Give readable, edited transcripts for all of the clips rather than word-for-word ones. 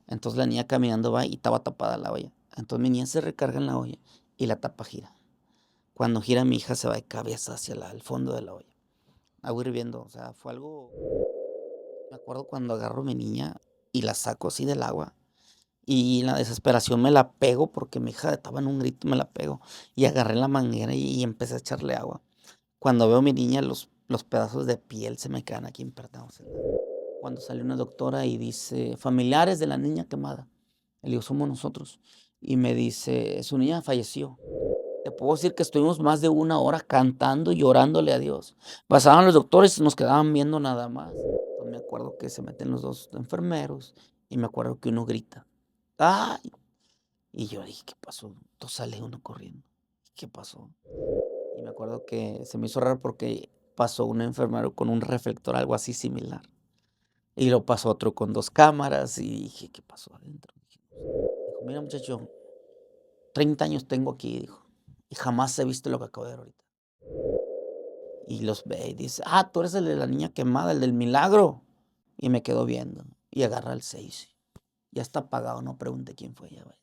Entonces la niña caminando va y estaba tapada la olla. Entonces mi niña se recarga en la olla y la tapa gira. Cuando gira mi hija se va de cabeza hacia el fondo de la olla. Agua hirviendo, o sea, fue algo. Me acuerdo cuando agarro a mi niña y la saco así del agua y en la desesperación me la pego porque mi hija estaba en un grito, me la pego y agarré la manguera y empecé a echarle agua. Cuando veo a mi niña, los pedazos de piel se me quedan aquí impregnados. Cuando salió una doctora y dice, familiares de la niña quemada. Le digo, somos nosotros. Y me dice, su niña falleció. Te puedo decir que estuvimos más de una hora cantando y orándole a Dios. Pasaban los doctores y nos quedaban viendo nada más. Entonces me acuerdo que se meten los dos enfermeros y me acuerdo que uno grita, ¡ay! Y yo dije, ¿qué pasó? Entonces sale uno corriendo. ¿Qué pasó? Y me acuerdo que se me hizo raro porque pasó un enfermero con un reflector, algo así similar. Y lo pasó otro con 2 cámaras y dije, ¿qué pasó adentro? Dijo, mira muchacho, 30 años tengo aquí, dijo, y jamás he visto lo que acabo de ver ahorita. Y los ve y dice, tú eres el de la niña quemada, el del milagro. Y me quedo viendo y agarra el 6. Ya está apagado, no pregunte quién fue, ya ves.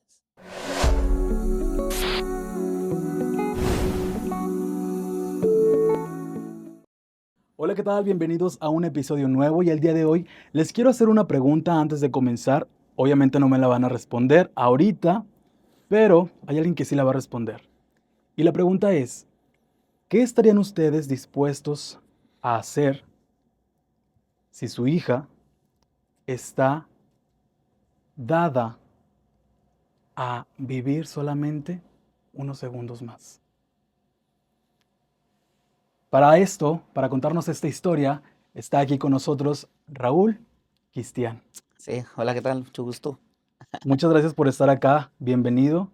Hola, ¿qué tal? Bienvenidos a un episodio nuevo y el día de hoy les quiero hacer una pregunta antes de comenzar. Obviamente no me la van a responder ahorita, pero hay alguien que sí la va a responder. Y la pregunta es, ¿qué estarían ustedes dispuestos a hacer si su hija está dada a vivir solamente unos segundos más? Para esto, para contarnos esta historia, está aquí con nosotros Raúl Cristian. Sí, hola, ¿qué tal? Mucho gusto. Muchas gracias por estar acá, bienvenido.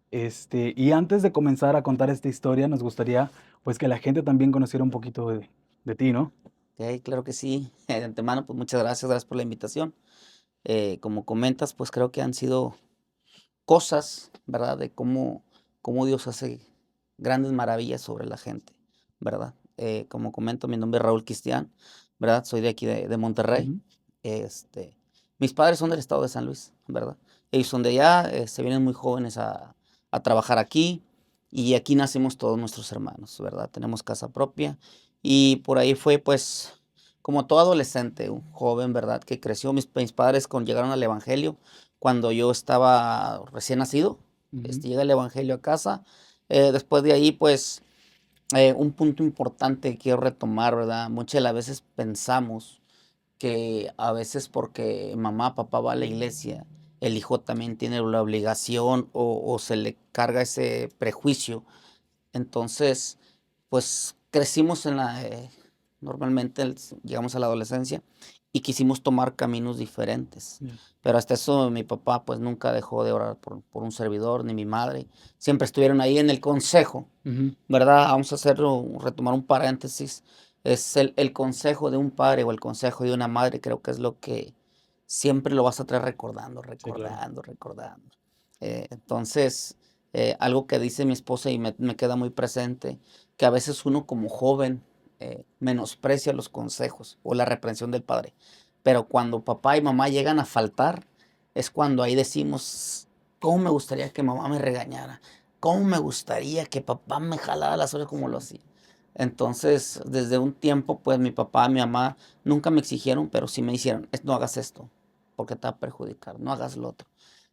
Y antes de comenzar a contar esta historia, nos gustaría pues que la gente también conociera un poquito de ti, ¿no? Ok, claro que sí. De antemano, pues muchas gracias por la invitación. Como comentas, pues creo que han sido cosas, ¿verdad? De cómo Dios hace grandes maravillas sobre la gente, ¿verdad? Como comento, mi nombre es Raúl Cristian, ¿verdad? Soy de aquí de Monterrey. Ujú. Este, Mis padres son del estado de San Luis, ¿verdad? Ellos son de allá, se vienen muy jóvenes a trabajar aquí y aquí nacimos todos nuestros hermanos, ¿verdad? Tenemos casa propia y por ahí fue pues como todo adolescente, un joven, ¿verdad? Que creció, mis padres llegaron al evangelio cuando yo estaba recién nacido. Ujú. Llega el evangelio a casa. Después de ahí, pues, un punto importante que quiero retomar, ¿verdad? Muchas de las veces pensamos que a veces porque mamá, papá va a la iglesia, el hijo también tiene la obligación o se le carga ese prejuicio. Entonces, pues crecimos normalmente llegamos a la adolescencia y quisimos tomar caminos diferentes. Ya. Pero hasta eso mi papá pues nunca dejó de orar por un servidor, ni mi madre. Siempre estuvieron ahí en el consejo, Ujú. ¿verdad? Vamos a retomar un paréntesis. Es el consejo de un padre o el consejo de una madre, creo que es lo que siempre lo vas a traer recordando, Sí, claro. recordando, recordando. Entonces, algo que dice mi esposa y me queda muy presente, que a veces uno como joven menosprecia los consejos o la reprensión del padre, pero cuando papá y mamá llegan a faltar, es cuando ahí decimos, ¿cómo me gustaría que mamá me regañara? ¿Cómo me gustaría que papá me jalara las orejas como lo hacía? Entonces, desde un tiempo, pues mi papá, mi mamá nunca me exigieron, pero sí me hicieron, no hagas esto, porque te va a perjudicar, no hagas lo otro.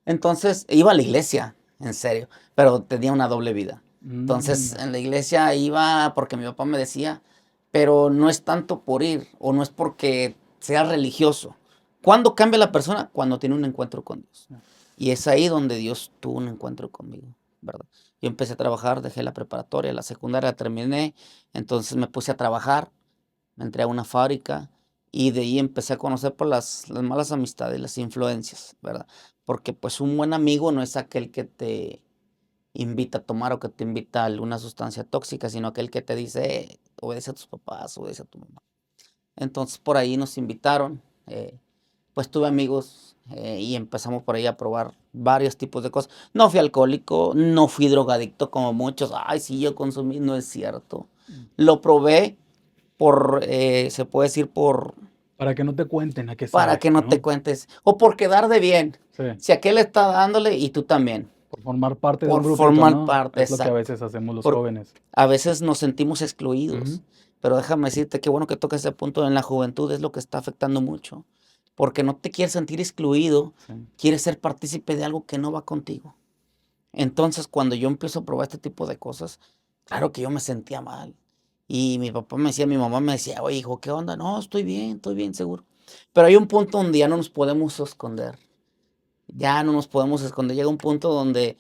Entonces, iba a la iglesia, en serio, pero tenía una doble vida. Entonces, Ya. en la iglesia iba porque mi papá me decía, pero no es tanto por ir o no es porque sea religioso. ¿Cuándo cambia la persona? Cuando tiene un encuentro con Dios. Ya. Y es ahí donde Dios tuvo un encuentro conmigo, ¿verdad? Yo empecé a trabajar, dejé la preparatoria, la secundaria terminé, entonces me puse a trabajar, me entré a una fábrica y de ahí empecé a conocer por las malas amistades, las influencias, ¿verdad? Porque pues un buen amigo no es aquel que te invita a tomar o que te invita a alguna sustancia tóxica, sino aquel que te dice, obedece a tus papás, obedece a tu mamá. Entonces por ahí nos invitaron, pues tuve amigos y empezamos por ahí a probar varios tipos de cosas. No fui alcohólico, no fui drogadicto como muchos. Ay, sí, yo consumí, no es cierto. Mm. Lo probé se puede decir Para que no te cuenten a qué para sabe, que no te ¿no? cuentes. O por quedar de bien. Sí, Si aquel está dándole y tú también. por formar parte de un Por grupito, formar ¿no? parte, Es lo que a exacto. veces hacemos los Por jóvenes. a veces nos sentimos Ujú, excluidos, pero déjame decirte, qué bueno que tocas ese punto en la juventud, es lo que está afectando mucho, porque no te quieres sentir excluido, sí. quieres ser partícipe de algo que no va contigo. Entonces, cuando yo empiezo a probar este tipo de cosas, claro que yo me sentía mal. Y mi papá me decía, mi mamá me decía: "Oye, hijo, ¿qué onda?". "No, estoy bien, seguro". Pero hay un punto donde ya no nos podemos esconder. Ya no nos podemos esconder. Llega un punto donde,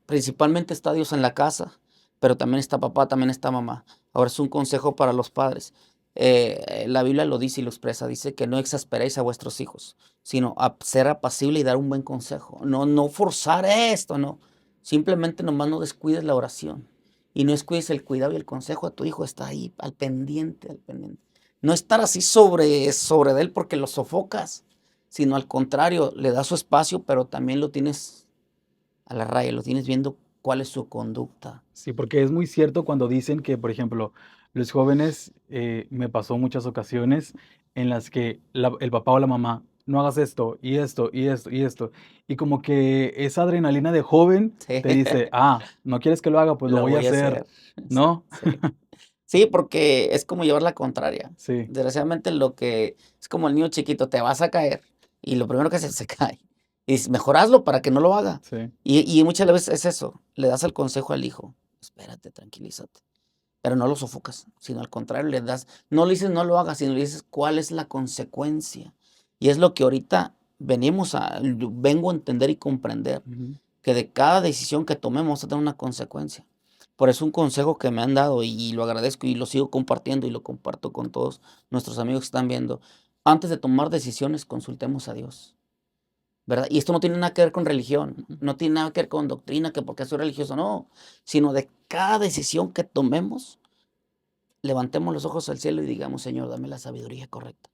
principalmente está Dios en la casa, pero también está papá, también está mamá. Ahora es un consejo para los padres. La Biblia lo dice y lo expresa, dice que no exasperéis a vuestros hijos, sino ser apacible y dar un buen consejo. No forzar esto, no. Simplemente nomás no descuides la oración y no descuides el cuidado y el consejo a tu hijo. Está ahí al pendiente, al pendiente. No estar así sobre de él porque lo sofocas, sino al contrario, le das su espacio, pero también lo tienes a la raya, lo tienes viendo cuál es su conducta. Sí, porque es muy cierto cuando dicen que, por ejemplo, los jóvenes, me pasó muchas ocasiones en las que el papá o la mamá, no hagas esto, y esto, y esto, y esto. Y como que esa adrenalina de joven Sí, te dice, no quieres que lo haga, pues lo lo voy a voy a hacer, hacer. Sí, ¿no? sí. Sí, porque es como llevar la contraria. Sí, Desgraciadamente, lo que es como el niño chiquito, te vas a caer y lo primero que hace se cae. Y dices: "Mejor hazlo para que no lo haga". sí. Y muchas veces es eso, le das el consejo al hijo: "Espérate, tranquilízate". Pero no lo sofocas, sino al contrario, le das no le dices: "No lo hagas", sino le dices: "¿Cuál es la consecuencia?". Y es lo que ahorita vengo a entender y comprender, Ujú. que de cada decisión que tomemos vamos a tener una consecuencia. Por eso un consejo que me han dado, y lo agradezco y lo sigo compartiendo, y lo comparto con todos nuestros amigos que están viendo: antes de tomar decisiones, consultemos a Dios, ¿verdad? Y esto no tiene nada que ver con religión, Ujú. no tiene nada que ver con doctrina, que porque soy religioso, no, sino de cada decisión que tomemos, levantemos los ojos al cielo y digamos: "Señor, dame la sabiduría correcta".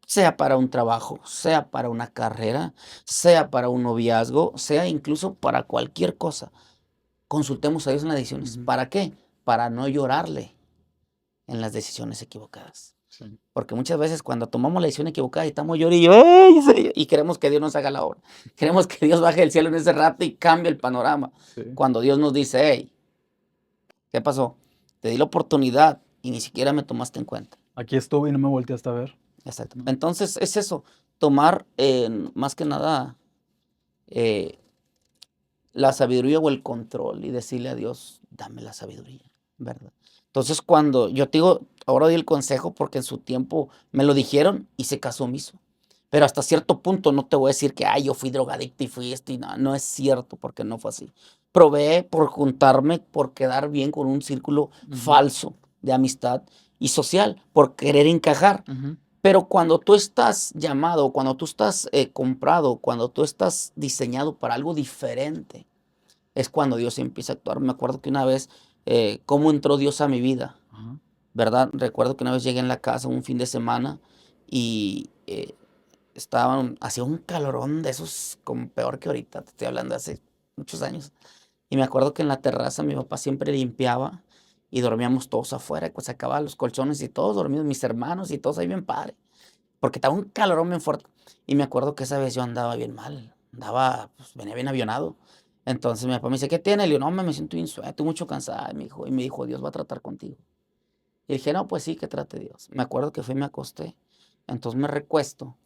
Sea para un trabajo, sea para una carrera, sea para un noviazgo, sea incluso para cualquier cosa. Consultemos a Dios en las decisiones. Ujú. ¿Para qué? Para no llorarle en las decisiones equivocadas. Sí, Porque muchas veces cuando tomamos la decisión equivocada y estamos llorando y "Ay, Señor", y queremos que Dios nos haga la obra. Queremos que Dios baje del cielo en ese rato y cambie el panorama. sí. Cuando Dios nos dice: "Hey, ¿qué pasó? Te di la oportunidad y ni siquiera me tomaste en cuenta". Aquí estuve y no me volteaste a ver, Exacto. ¿no? Entonces es eso, tomar, más que nada, eh, la sabiduría o el control y decirle a Dios: "Dame la sabiduría", ¿verdad? Entonces, cuando yo te digo, ahora doy el consejo porque en su tiempo me lo dijeron, hice caso omiso. Pero hasta cierto punto no te voy a decir que: "Ay, yo fui drogadicto y fui esto", y no, no es cierto, porque no fue así. Probé por juntarme, por quedar bien con un círculo Ujú, falso de amistad y social, por querer encajar. ujú. Pero cuando tú estás llamado, cuando tú estás, comprado, cuando tú estás diseñado para algo diferente, es cuando Dios empieza a actuar. Me acuerdo que una vez, cómo entró Dios a mi vida, Ajá. ¿verdad? Recuerdo que una vez llegué en la casa un fin de semana y, hacía un calorón de esos como peor que ahorita, te estoy hablando de hace muchos años. Y me acuerdo que en la terraza mi papá siempre limpiaba y dormíamos todos afuera, pues sacaba los colchones y todos dormidos, mis hermanos y todos ahí bien padre, porque estaba un calorón bien fuerte. Y me acuerdo que esa vez yo andaba bien mal, andaba, pues, venía bien avionado. Entonces mi papá me dice: "¿Qué tiene?". Le digo: "No, me siento bien sueño, estoy mucho cansada", y me dijo: "Dios va a tratar contigo". Y dije: "No, pues sí, que trate Dios". Me acuerdo que fui y me acosté. Entonces me recuesto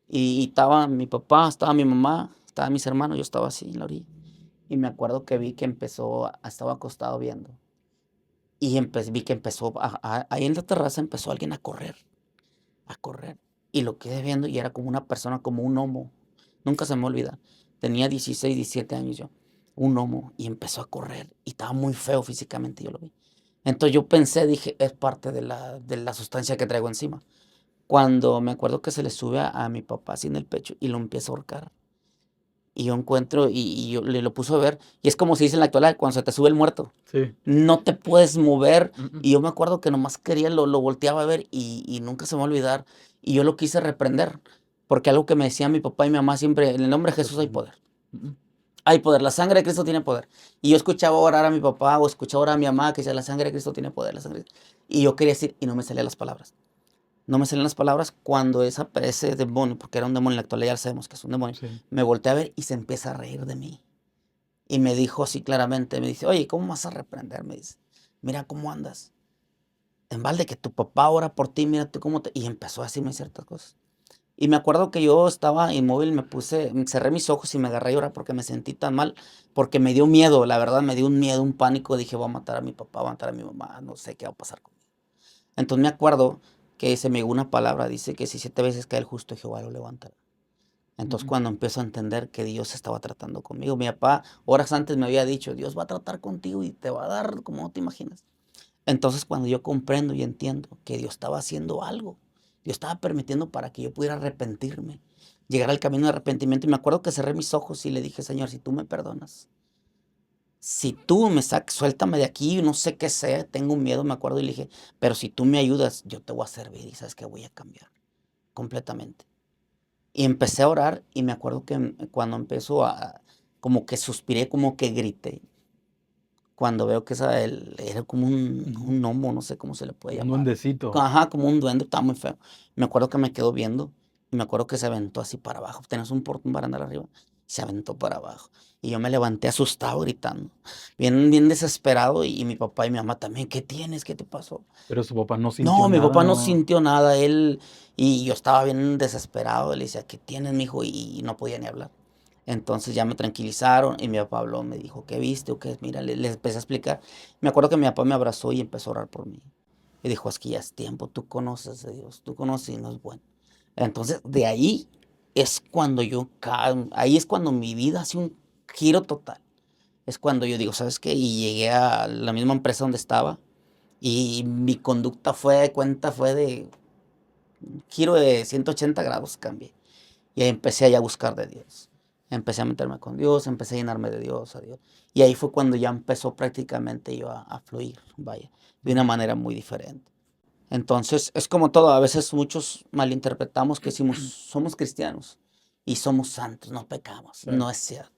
y estaba mi papá, estaba mi mamá, estaban mis hermanos, yo estaba así en la orilla. Y me acuerdo que vi que estaba acostado viendo, y vi que empezó ahí en la terraza empezó alguien a correr, y lo quedé viendo y era como una persona, como un gnomo, nunca se me va a olvidar. Tenía 16, 17 años yo, un gnomo, y empezó a correr, y estaba muy feo físicamente, yo lo vi. Entonces yo pensé, dije: "Es parte de la sustancia que traigo encima". Cuando me acuerdo que se le sube a mi papá así en el pecho y lo empieza a ahorcar. Y yo encuentro y yo le lo puso a ver, y es como se dice en la actualidad, cuando se te sube el muerto, Sí. no te puedes mover. Mm. Y yo me acuerdo que nomás quería lo volteaba a ver y nunca se me va a olvidar, y yo lo quise reprender, porque algo que me decía mi papá y mi mamá siempre: "En el nombre de ¿Qué Jesús hay pasó? poder, Mm. hay poder, la sangre de Cristo tiene poder". Y yo escuchaba orar a mi papá, o escuchaba orar a mi mamá que decía: "La sangre de Cristo tiene poder, la sangre", y yo quería decir, y no me salían las palabras. no me salen las palabras, cuando ese demonio, porque era un demonio, en la actualidad ya sabemos que es un demonio, Sí. me volteé a ver y se empieza a reír de mí. Y me dijo así claramente, me dice, oye, ¿cómo vas a reprender? Me dice, mira cómo andas. En balde que tu papá ora por ti, mira tú cómo te... Y empezó a decirme ciertas cosas. Y me acuerdo que yo estaba inmóvil, cerré mis ojos y me agarré a llorar porque me sentí tan mal, porque me dio miedo, la verdad, me dio un miedo, un pánico. Dije, voy a matar a mi papá, voy a matar a mi mamá, no sé qué va a pasar conmigo. Entonces me acuerdo que se me llegó una palabra, dice que si 7 veces cae el justo, Jehová lo levantará. Entonces cuando empiezo a entender que Dios estaba tratando conmigo, mi papá horas antes me había dicho, Dios va a tratar contigo y te va a dar como no te imaginas. Entonces cuando yo comprendo y entiendo que Dios estaba haciendo algo, Dios estaba permitiendo para que yo pudiera arrepentirme, llegar al camino de arrepentimiento. Y me acuerdo que cerré mis ojos y le dije, Señor, si tú me perdonas, si tú me sacas, suéltame de aquí, no sé qué sea, tengo un miedo, me acuerdo, y le dije, pero si tú me ayudas, yo te voy a servir y sabes que voy a cambiar completamente. Y empecé a orar y me acuerdo que cuando empezó como que suspiré, como que grité. Cuando veo que era como un gnomo, no sé cómo se le puede Un llamar. duendecito. Ajá, como un duende, estaba muy feo. Me acuerdo que me quedó viendo y me acuerdo que se aventó así para abajo. Tenías un barandal arriba, se aventó para abajo. Y yo me levanté asustado, gritando, bien desesperado. Y mi papá y mi mamá también, ¿qué tienes? ¿Qué te pasó? Pero su papá no sintió No, mi papá nada, no ¿o? sintió nada, y yo estaba bien desesperado, le decía, ¿qué tienes, mijo? Y no podía ni hablar. Entonces ya me tranquilizaron y mi papá habló, me dijo, ¿qué viste o qué? Mira, le empecé a explicar. Me acuerdo que mi papá me abrazó y empezó a orar por mí. Y dijo, es que ya es tiempo, tú conoces a Dios, tú conoces y no es bueno. Entonces, de ahí es cuando ahí es cuando mi vida hace un giro total. Es cuando yo digo, ¿sabes qué? Y llegué a la misma empresa donde estaba y mi conducta fue de un giro de 180 grados, cambié. Y ahí empecé ya a buscar de Dios. Empecé a meterme con Dios, empecé a llenarme de Dios, a Dios. Y ahí fue cuando ya empezó prácticamente yo a fluir, vaya, de una manera muy diferente. Entonces, es como todo, a veces muchos malinterpretamos que decimos, somos cristianos y somos santos, no pecamos. Sí. No es cierto.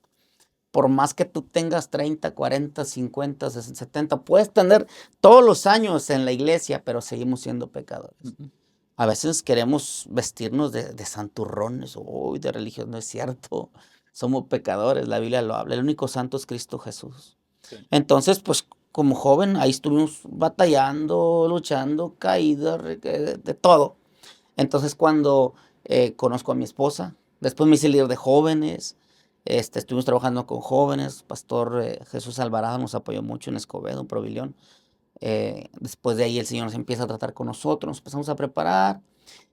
Por más que tú tengas 30, 40, 50, 60, 70, puedes tener todos los años en la iglesia, pero seguimos siendo pecadores. A veces queremos vestirnos de santurrones o de religión, no es cierto. Somos pecadores, la Biblia lo habla. El único santo es Cristo Jesús. Sí. Entonces, pues como joven, ahí estuvimos batallando, luchando, caídas, de todo. Entonces, cuando conozco a mi esposa, después me hice líder de jóvenes, estuvimos trabajando con jóvenes, Pastor Jesús Alvarado nos apoyó mucho en Escobedo, en Provilión. Después de ahí el Señor nos empieza a tratar con nosotros, nos empezamos a preparar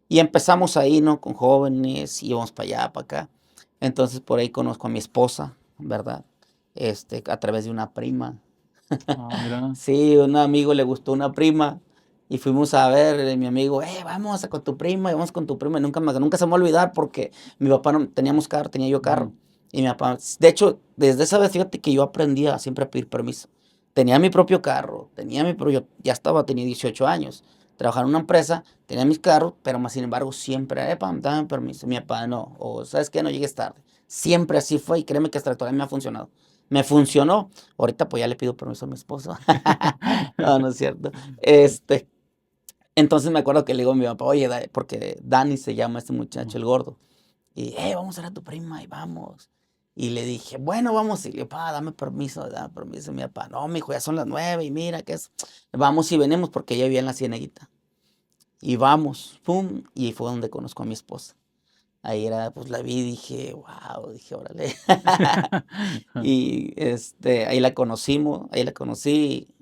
y empezamos ahí, ¿no? Con jóvenes, íbamos para allá, para acá. Entonces, por ahí conozco a mi esposa, ¿verdad? A través de una prima. Ah, mira. Sí, un amigo le gustó una prima y fuimos a ver, mi amigo, vamos con tu prima, y vamos con tu prima. Y nunca se me va a olvidar porque mi papá no teníamos carro, tenía yo carro. Ujú. Y mi papá, de hecho, desde esa vez, fíjate que yo aprendí a siempre pedir permiso. Tenía mi propio carro, pero yo ya tenía 18 años. Trabajaba en una empresa, tenía mis carros, pero más sin embargo siempre, dame permiso. Mi papá no, o ¿sabes qué? No llegues tarde. Siempre así fue y créeme que hasta actualmente me ha funcionado. Me funcionó. Ahorita pues ya le pido permiso a mi esposo. No, no es cierto. Entonces me acuerdo que le digo a mi papá, oye, porque Dani se llama este muchacho, el gordo. Y, vamos a ver a tu prima y vamos. Y le dije, bueno, vamos. Y le papá, dame permiso, dame permiso. Mi papá, no, mijo, ya son las 9 y mira que es. Vamos y venimos porque ella vivía en la Cieneguita. Y vamos, pum, y fue donde conozco a mi esposa. Ahí era, pues la vi y dije, wow, dije, órale. Y ahí la conocí,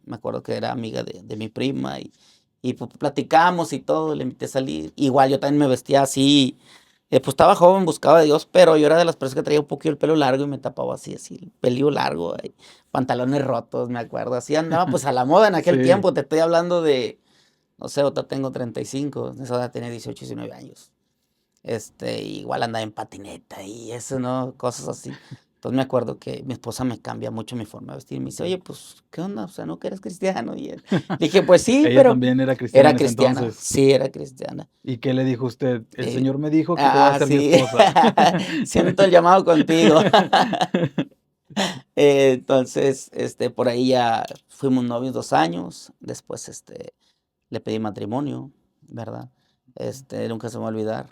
me acuerdo que era amiga de mi prima y pues platicamos y todo, le invité a salir. Igual yo también me vestía así, pues estaba joven, buscaba a Dios, pero yo era de las personas que traía un poquito el pelo largo y me tapaba así, el pelillo largo, pantalones rotos, me acuerdo. Así andaba pues a la moda en aquel Sí. tiempo, te estoy hablando de, no sé, ahorita tengo 35, en esa edad tenía 18, 19 años. Igual andaba en patineta y eso, ¿no? Cosas así. Entonces me acuerdo que mi esposa me cambia mucho mi forma de vestir. Me dice, oye, pues, ¿qué onda? O sea, ¿no que eres cristiano? Y le dije, pues sí, Ella pero también era cristiana era en ese cristiana. entonces. Sí, era cristiana. ¿Y qué le dijo usted? El Eh, Señor me dijo que tú vas a ser mi sí, esposa. siento el llamado contigo. Entonces, por ahí ya fuimos novios 2 años. Después, le pedí matrimonio, ¿verdad? Nunca se me va a olvidar.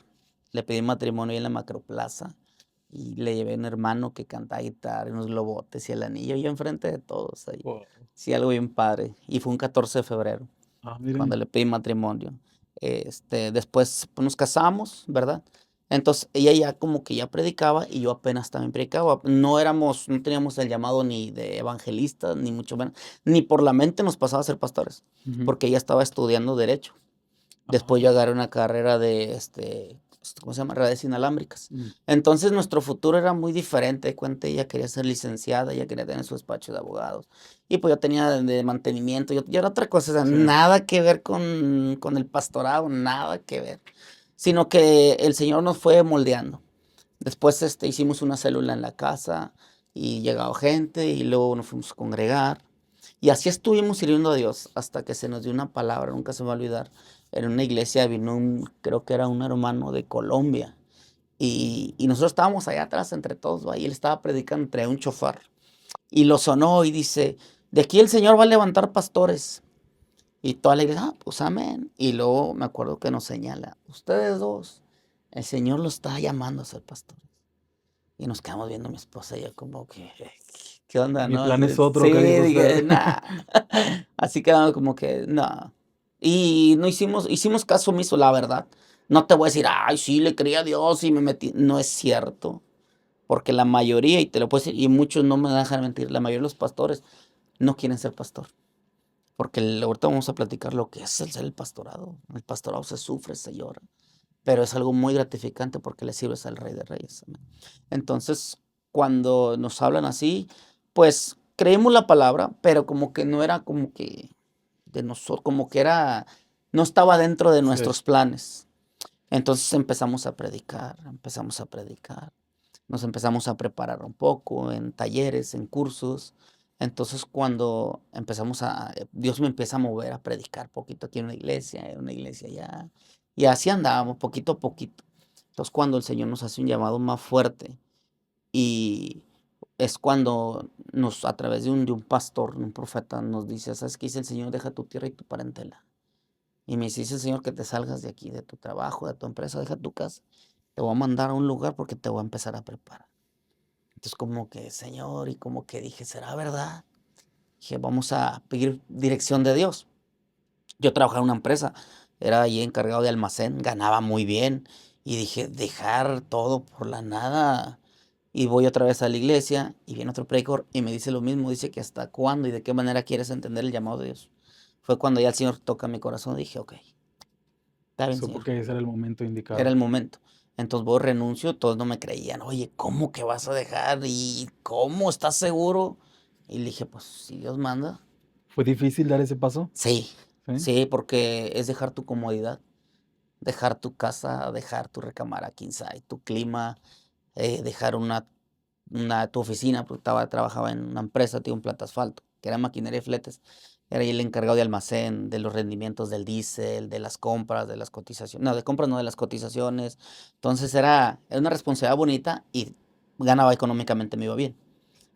Le pedí matrimonio ahí en la Macroplaza y le llevé a un hermano que cantaba guitarra, y unos globotes y el anillo, yo enfrente de todos ahí. Guau. Sí, algo bien padre. Y fue un 14 de febrero Ah, cuando miren. le pedí matrimonio. Después, pues, nos casamos, ¿verdad? Entonces, ella ya como que ya predicaba y yo apenas también predicaba. No teníamos el llamado ni de evangelistas, ni mucho menos, ni por la mente nos pasaba a ser pastores, Ujú. porque ella estaba estudiando derecho. Después yo Ah, agarré una carrera de, ¿cómo se llama? Redes inalámbricas. mm, Entonces, nuestro futuro era muy diferente. De cuenta, ella quería ser licenciada, ella quería tener su despacho de abogados. Y pues yo tenía de mantenimiento, yo era otra cosa, o sea, sí. nada que ver con el pastorado, nada que ver. Sino que el Señor nos fue moldeando. Después, hicimos una célula en la casa y llegaba gente y luego nos fuimos a congregar. Y así estuvimos sirviendo a Dios hasta que se nos dio una palabra, nunca se me va a olvidar. En una iglesia vino creo que era un hermano de Colombia. Y nosotros estábamos allá atrás entre todos, ¿va? Y él estaba predicando entre un chofar. Y lo sonó y dice, de aquí el Señor va a levantar pastores. Y toda la iglesia, pues amén. Y luego me acuerdo que nos señala, ustedes dos, el Señor los está llamando a ser pastores. Y nos quedamos viendo mi esposa y yo como que, ¿qué onda, Mi no? plan es Sí, otro, ¿qué dijo usted? dije, nah. Así quedamos como que, no. Y no hicimos caso omiso, la verdad. No te voy a decir, ay, sí, le creí a Dios y me metí. No es cierto. Porque la mayoría, y te lo puedo decir, y muchos no me dejan mentir, la mayoría de los pastores no quieren ser pastor. Porque ahorita vamos a platicar lo que es el ser el pastorado. El pastorado se sufre, se llora. Pero es algo muy gratificante porque le sirves al Rey de Reyes. Amén. Entonces, cuando nos hablan así, pues creímos la palabra, pero como que no era como que de nosotros, como que era, no estaba dentro de Sí. nuestros planes. Entonces empezamos a predicar, nos empezamos a preparar un poco en talleres, en cursos. Entonces, cuando Dios me empieza a mover a predicar poquito aquí en una iglesia allá. Y así andábamos, poquito a poquito. Entonces, cuando el Señor nos hace un llamado más fuerte y es cuando a través de un pastor, un profeta, nos dice, ¿sabes qué dice el Señor? Deja tu tierra y tu parentela. Y me dice el Señor que te salgas de aquí, de tu trabajo, de tu empresa, deja tu casa. Te voy a mandar a un lugar porque te voy a empezar a preparar. Entonces como que, Señor, y como que dije, ¿será verdad? Dije, vamos a pedir dirección de Dios. Yo trabajaba en una empresa, era ahí encargado de almacén, ganaba muy bien. Y dije, dejar todo por la nada. Y voy otra vez a la iglesia y viene otro predicador y me dice lo mismo, dice que hasta cuándo y de qué manera quieres entender el llamado de Dios. Fue cuando ya el Señor toca mi corazón y dije, ok, está bien, Supo Señor. que ese era el momento Era indicado. el momento. Entonces voy, renuncio, todos no me creían. Oye, ¿cómo que vas a dejar? ¿Y cómo? ¿Estás seguro? Y le dije, pues si Dios manda. ¿Fue difícil dar ese paso? Sí, Sí. sí, porque es dejar tu comodidad, dejar tu casa, dejar tu recámara king size, tu clima, dejar tu oficina, porque trabajaba en una empresa, tiene un planta asfalto, que era maquinaria y fletes. Era ahí el encargado de almacén, de los rendimientos del diésel, de las compras, de las cotizaciones. No, de compras no, de las cotizaciones. Entonces era una responsabilidad bonita y ganaba económicamente, me iba bien.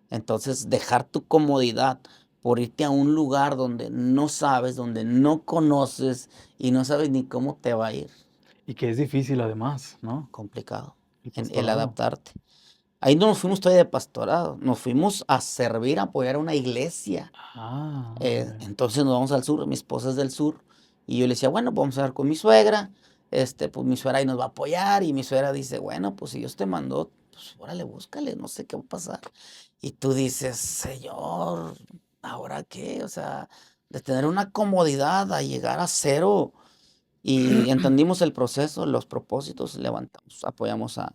Entonces, dejar tu comodidad por irte a un lugar donde no sabes, donde no conoces y no sabes ni cómo te va a ir, Y que es difícil además, ¿no? complicado El en el pastorado. adaptarte. Ahí no nos fuimos todavía de pastorado, nos fuimos a servir, a apoyar a una iglesia. Ah, órale. Entonces nos vamos al sur, mi esposa es del sur, y yo le decía, bueno, pues vamos a ver con mi suegra, pues mi suegra ahí nos va a apoyar, y mi suegra dice, bueno, pues si Dios te mandó, pues órale, búscale, no sé qué va a pasar. Y tú dices, Señor, ¿ahora qué? O sea, de tener una comodidad a llegar a cero, y entendimos el proceso, los propósitos, levantamos, apoyamos a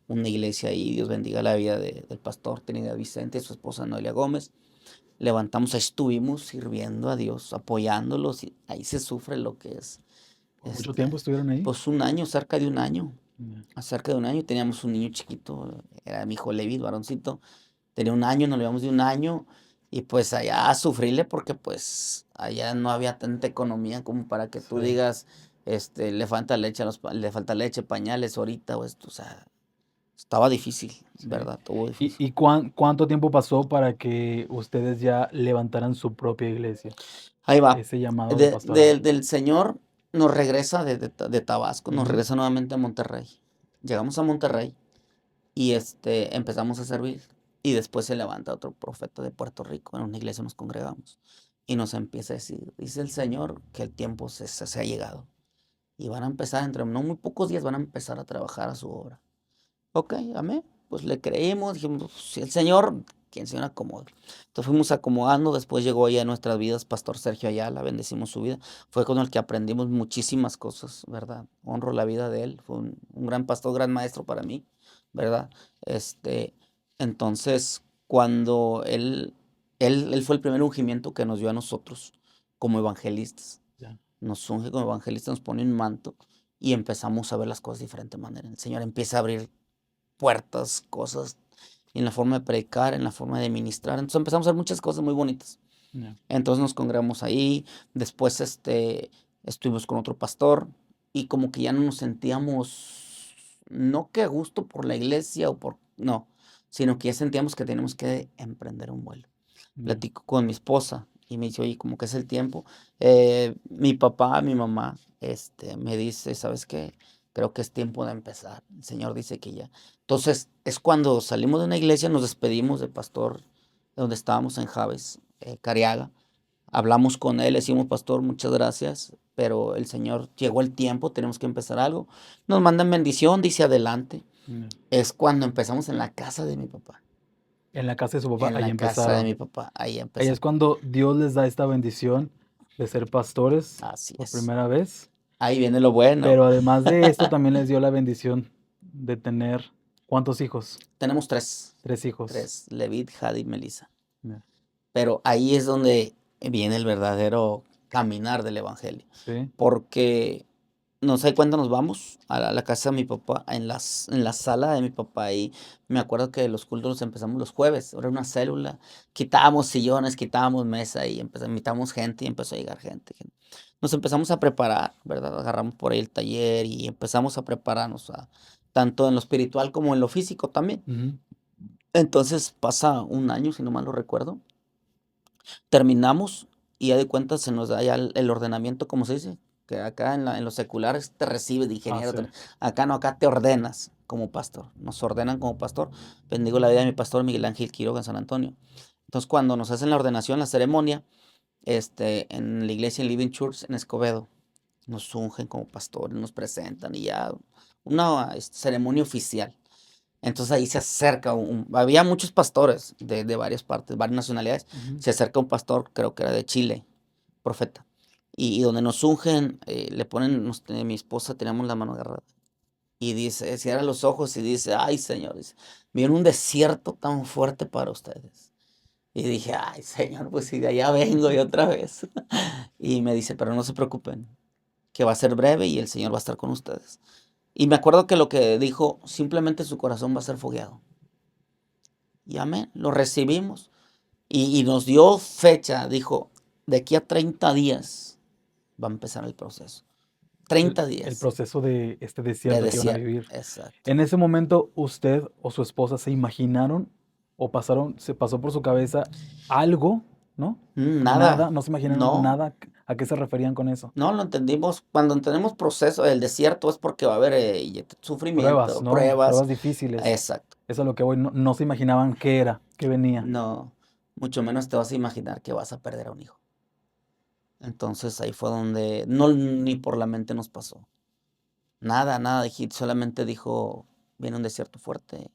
una iglesia ahí, Dios bendiga la vida del pastor Trinidad Vicente y su esposa Noelia Gómez. Levantamos, ahí estuvimos sirviendo a Dios, apoyándolos, y ahí se sufre lo que es, ¿Por mucho tiempo estuvieron ahí? pues un año, cerca de un año, Ya. cerca de un año, teníamos un niño chiquito, era mi hijo Levi, varoncito, tenía un año, nos llevamos de un año, y pues allá a sufrirle porque pues allá no había tanta economía como para que tú Sí. digas, le falta leche, le falta leche, pañales ahorita o esto, o sea, estaba difícil, Sí. ¿verdad? Estuvo ¿Y, difícil. y cuánto tiempo pasó para que ustedes ya levantaran su propia iglesia? Ahí va, Ese llamado de pastorado. del Señor. nos regresa de Tabasco, nos Ujú. regresa nuevamente a Monterrey. Llegamos a Monterrey y, empezamos a servir, y después se levanta otro profeta de Puerto Rico, en una iglesia nos congregamos, y nos empieza a decir: "Dice el Señor que el tiempo se ha llegado, y van a empezar, entre no muy pocos días van a empezar a trabajar a su obra". Okey, amén. Pues le creímos, dijimos: "Pues, si el Señor, que el Señor acomode". Entonces fuimos acomodando, después llegó ya a nuestras vidas Pastor Sergio Ayala, bendecimos su vida. Fue con el que aprendimos muchísimas cosas, ¿verdad? Honro la vida de él, fue un gran pastor, gran maestro para mí, ¿verdad? Este, entonces, cuando él fue el primer ungimiento que nos dio a nosotros como evangelistas. Ya. Nos unge como evangelistas, nos pone un manto y empezamos a ver las cosas de diferente manera. El Señor empieza a abrir puertas, cosas, en la forma de predicar, en la forma de ministrar. Entonces empezamos a hacer muchas cosas muy bonitas. Ya. Entonces nos congregamos ahí, después estuvimos con otro pastor y como que ya no nos sentíamos, no que a gusto por la iglesia o por, no, sino que ya sentíamos que teníamos que emprender un vuelo. Ya. Platico con mi esposa y me dice: "Oye, como que es el tiempo". Mi papá, mi mamá, me dice: "¿Sabes qué? Creo que es tiempo de empezar. El Señor dice que ya". Entonces, es cuando salimos de una iglesia, nos despedimos del pastor donde estábamos en Javes, Cariaga. Hablamos con él, le decimos: "Pastor, muchas gracias, pero el Señor llegó el tiempo, tenemos que empezar algo". Nos mandan bendición, dice: "Adelante". Ya. Es cuando empezamos en la casa de mi papá, En la casa de su papá, en ahí la casa de empezaron. mi papá, ahí Ahí es empezamos. cuando Dios les da esta bendición de ser pastores Así por es. primera vez, Ahí viene lo bueno. pero además de esto también les dio la bendición de tener, ¿cuántos hijos? Tenemos 3, 3 hijos. 3, Levit, Jad y Melissa. Ya. Pero ahí es donde viene el verdadero caminar del evangelio, Sí. porque nos da cuenta, nos vamos a la casa de mi papá, en la sala de mi papá, y me acuerdo que los cultos los empezamos los jueves, era una célula, quitábamos sillones, quitábamos mesa y invitamos gente y empezó a llegar gente. Nos empezamos a preparar, ¿verdad? Agarramos por ahí el taller y empezamos a prepararnos, tanto en lo espiritual como en lo físico también. Ujú. Entonces pasa un año, si no mal lo recuerdo, terminamos y ya de cuenta se nos da ya el ordenamiento, como se dice, que acá en los seculares te recibes de Ah, ingeniero, sí. acá no, acá te ordenas como pastor, nos ordenan como pastor. Bendigo la vida de mi pastor Miguel Ángel Quiroga en San Antonio. Entonces, cuando nos hacen la ordenación, la ceremonia, en la iglesia en Living Church en Escobedo, nos ungen como pastores, nos presentan y ya una ceremonia oficial. Entonces ahí se acerca había muchos pastores de varias partes, varias nacionalidades. Ujú. Se acerca un pastor, creo que era de Chile, profeta. Y donde nos ungen, le ponen, mi esposa teníamos la mano agarrada. Y dice, cierra los ojos y dice: "Ay, Señor", dice: "Viene un desierto tan fuerte para ustedes". Y dije: "Ay, Señor, pues si de allá vengo y otra vez". Y me dice: "Pero no se preocupen, que va a ser breve y el Señor va a estar con ustedes". Y me acuerdo que lo que dijo, simplemente su corazón va a ser fogueado. Y amén, lo recibimos. Y nos dio fecha, dijo: "De aquí a 30 días va a empezar el proceso". El 30 el días proceso de este de desierto que iban a desierto, vivir. exacto. En ese momento, ¿usted o su esposa se imaginaron o se pasó por su cabeza algo, no? Nada, Nada, no se imaginaron no, nada, ¿a qué se referían con eso? no lo entendimos. Cuando entendemos proceso, el desierto es porque va a haber, Pruebas, sufrimiento, ¿no? pruebas. Pruebas difíciles. Exacto. Eso es a lo que voy, no se imaginaban qué era, qué venía. No, mucho menos te vas a imaginar que vas a perder a un hijo. Entonces, ahí fue donde no, ni por la mente nos pasó. Nada, nada, solamente dijo: "Viene un desierto fuerte".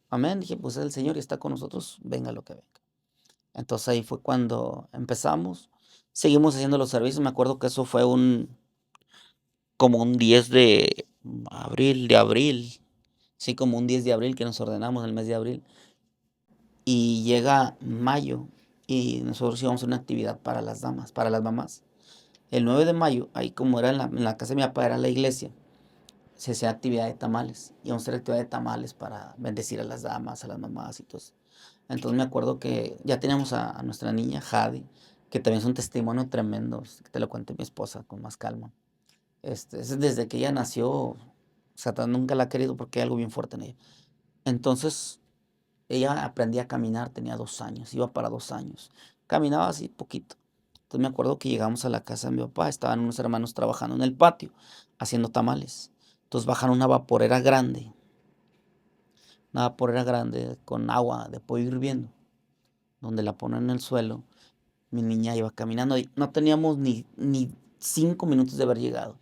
Amén, dije: "Pues es el Señor y está con nosotros, venga lo que venga". Entonces, ahí fue cuando empezamos, seguimos haciendo los servicios. Me acuerdo que eso fue como un 10 de abril, sí, como un 10 de abril que nos ordenamos, el mes de abril, y llega mayo, y nosotros íbamos a una actividad para las damas, para las mamás. El 9 de mayo, ahí como era en la casa de mi papá, era la iglesia, se hacía actividad de tamales, íbamos a hacer actividad de tamales para bendecir a las damas, a las mamás y todo eso. Entonces me acuerdo que ya teníamos a nuestra niña Jade, que también es un testimonio tremendo, que te lo cuente mi esposa con más calma. Es desde que ella nació, Satán nunca la ha querido porque hay algo bien fuerte en ella. Entonces, ella aprendía a caminar, tenía 2 años, iba para 2 años. Caminaba así poquito. Entonces me acuerdo que llegamos a la casa de mi papá, estaban unos hermanos trabajando en el patio, haciendo tamales. Entonces bajan una vaporera grande con agua de pollo hirviendo, donde la ponen en el suelo. Mi niña iba caminando y no teníamos ni 5 minutos de haber llegado.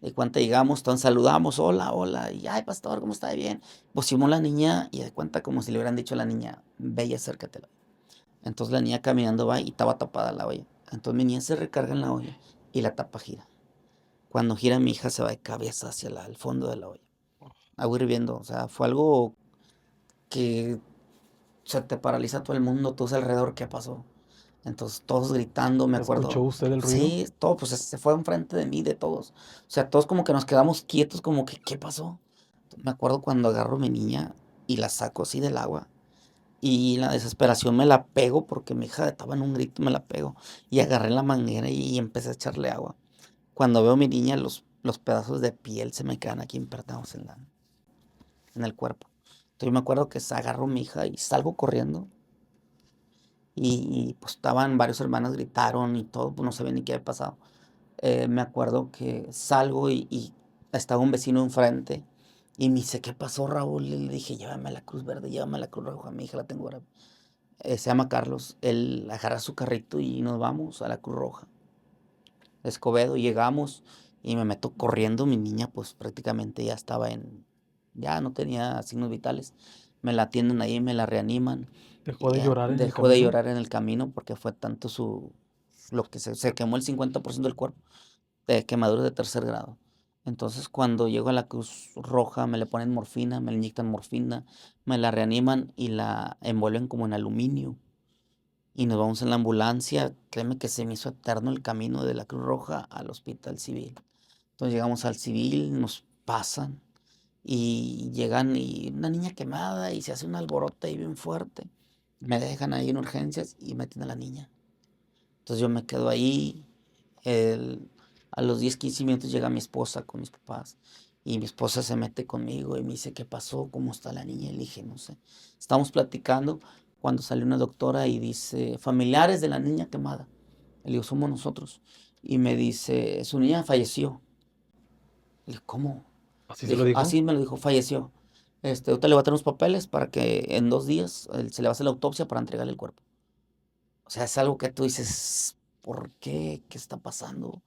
De cuenta llegamos, todos saludamos, hola, hola, y ay, pastor, ¿cómo está? Bien. Pusimos la niña y de cuenta como si le hubieran dicho a la niña, ve y acércate. Entonces la niña caminando va y estaba tapada la olla. Entonces mi niña se recarga en la olla y la tapa gira. Cuando gira mi hija se va de cabeza hacia el fondo de la olla. Agua hirviendo, o sea, fue algo que se te paraliza todo el mundo, todo alrededor, ¿qué pasó? Entonces todos gritando, me ¿Escuchó acuerdo. usted el ruido? Sí, todo, pues se fue enfrente de mí, de todos. O sea, todos como que nos quedamos quietos, como que, ¿qué pasó? Me acuerdo cuando agarro a mi niña y la saco así del agua. Y en la desesperación me la pego porque mi hija estaba en un grito, me la pego. Y agarré la manguera y empecé a echarle agua. Cuando veo a mi niña, los pedazos de piel se me quedan aquí impregnados en el cuerpo. Entonces yo me acuerdo que agarro a mi hija y salgo corriendo. Y pues estaban varios hermanos, gritaron y todo, pues no sabía ni qué había pasado. Me acuerdo que salgo y estaba un vecino enfrente y me dice, ¿qué pasó, Raúl? Y le dije, llévame a la Cruz Verde, llévame a la Cruz Roja, mi hija la tengo ahora. Se llama Carlos. Él agarra su carrito y nos vamos a la Cruz Roja. Escobedo, llegamos y me meto corriendo. Mi niña, pues prácticamente ya no tenía signos vitales. Me la atienden ahí, me la reaniman. ¿Dejó Y de ya llorar en el dejó de camino? llorar en el camino porque fue tanto lo que se quemó el 50% del cuerpo de quemaduras de tercer grado. Entonces, cuando llego a la Cruz Roja, me le ponen morfina, me le inyectan morfina, me la reaniman y la envuelven como en aluminio. Y nos vamos en la ambulancia. Créeme que se me hizo eterno el camino de la Cruz Roja al hospital civil. Entonces llegamos al civil, nos pasan y llegan y una niña quemada y se hace un alboroto ahí bien fuerte. Me dejan ahí en urgencias y meten a la niña. Entonces yo me quedo ahí. el- a los 10, 15 minutos llega mi esposa con mis papás y mi esposa se mete conmigo y me dice, ¿qué pasó? ¿Cómo está la niña? Y le dije, no sé. Estamos platicando cuando salió una doctora y dice, familiares de la niña quemada. Le digo, somos nosotros. Y me dice, su niña falleció. Le dije, ¿cómo? ¿Así Le se lo dije, dijo? así me lo dijo, falleció. Ahorita le va a traer unos papeles para que en 2 días se le va a hacer la autopsia para entregarle el cuerpo. O sea, es algo que tú dices, ¿por qué? ¿Qué está pasando?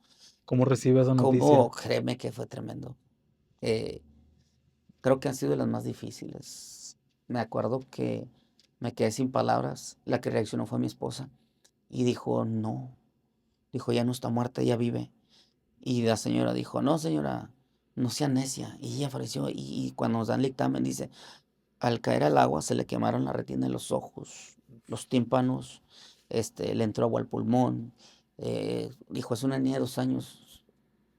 ¿Cómo recibe esa ¿Cómo? noticia? Créeme que fue tremendo. Eh, Creo que han sido de las más difíciles. Me acuerdo que me quedé sin palabras. La que reaccionó fue mi esposa y dijo, no. Dijo, ya no está muerta, ella vive. Y la señora dijo, no, señora, no sea necia. Y ella apareció y cuando nos dan el dictamen dice, al caer al agua se le quemaron la retina de los ojos, los tímpanos, le entró agua al pulmón. Dijo, es una niña de 2 años,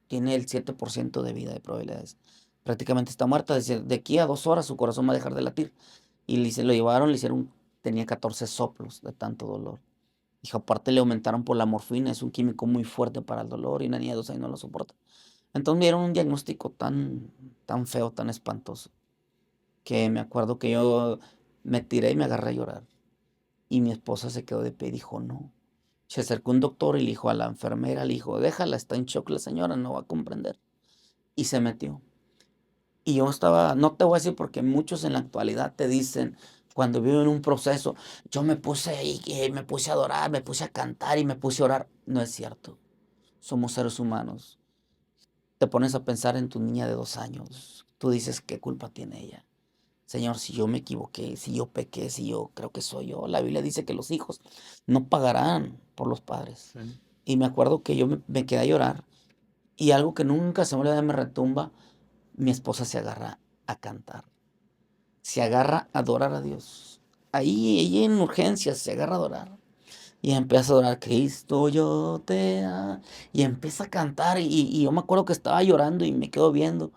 tiene el 7% de vida de probabilidades. Prácticamente está muerta. Dice, de aquí a 2 horas su corazón va a dejar de latir. Y lo llevaron, le hicieron, tenía 14 soplos de tanto dolor. Dijo, aparte le aumentaron por la morfina, es un químico muy fuerte para el dolor y una niña de 2 años no lo soporta. Entonces me dieron un diagnóstico tan feo, tan espantoso, que me acuerdo que yo me tiré y me agarré a llorar. Y mi esposa se quedó de pie y dijo, no. Se acercó un doctor y le dijo a la enfermera, le dijo, déjala, está en shock la señora, no va a comprender. Y se metió. Y yo estaba, no te voy a decir porque muchos en la actualidad te dicen, cuando viven un proceso, yo me puse ahí, me puse a adorar, me puse a cantar y me puse a orar. No es cierto. Somos seres humanos. Te pones a pensar en tu niña de 2 años. Tú dices, ¿qué culpa tiene ella? Señor, si yo me equivoqué, si yo pequé, si yo creo que soy yo. La Biblia dice que los hijos no pagarán por los padres. Sí. Y me acuerdo que yo me quedé a llorar y algo que nunca se me olvida, me retumba, mi esposa se agarra a cantar, se agarra a adorar a Dios. Ahí, ella en urgencias, se agarra a adorar. Y empieza a adorar, Cristo, yo te amo. Y empieza a cantar y yo me acuerdo que estaba llorando y me quedo viendo.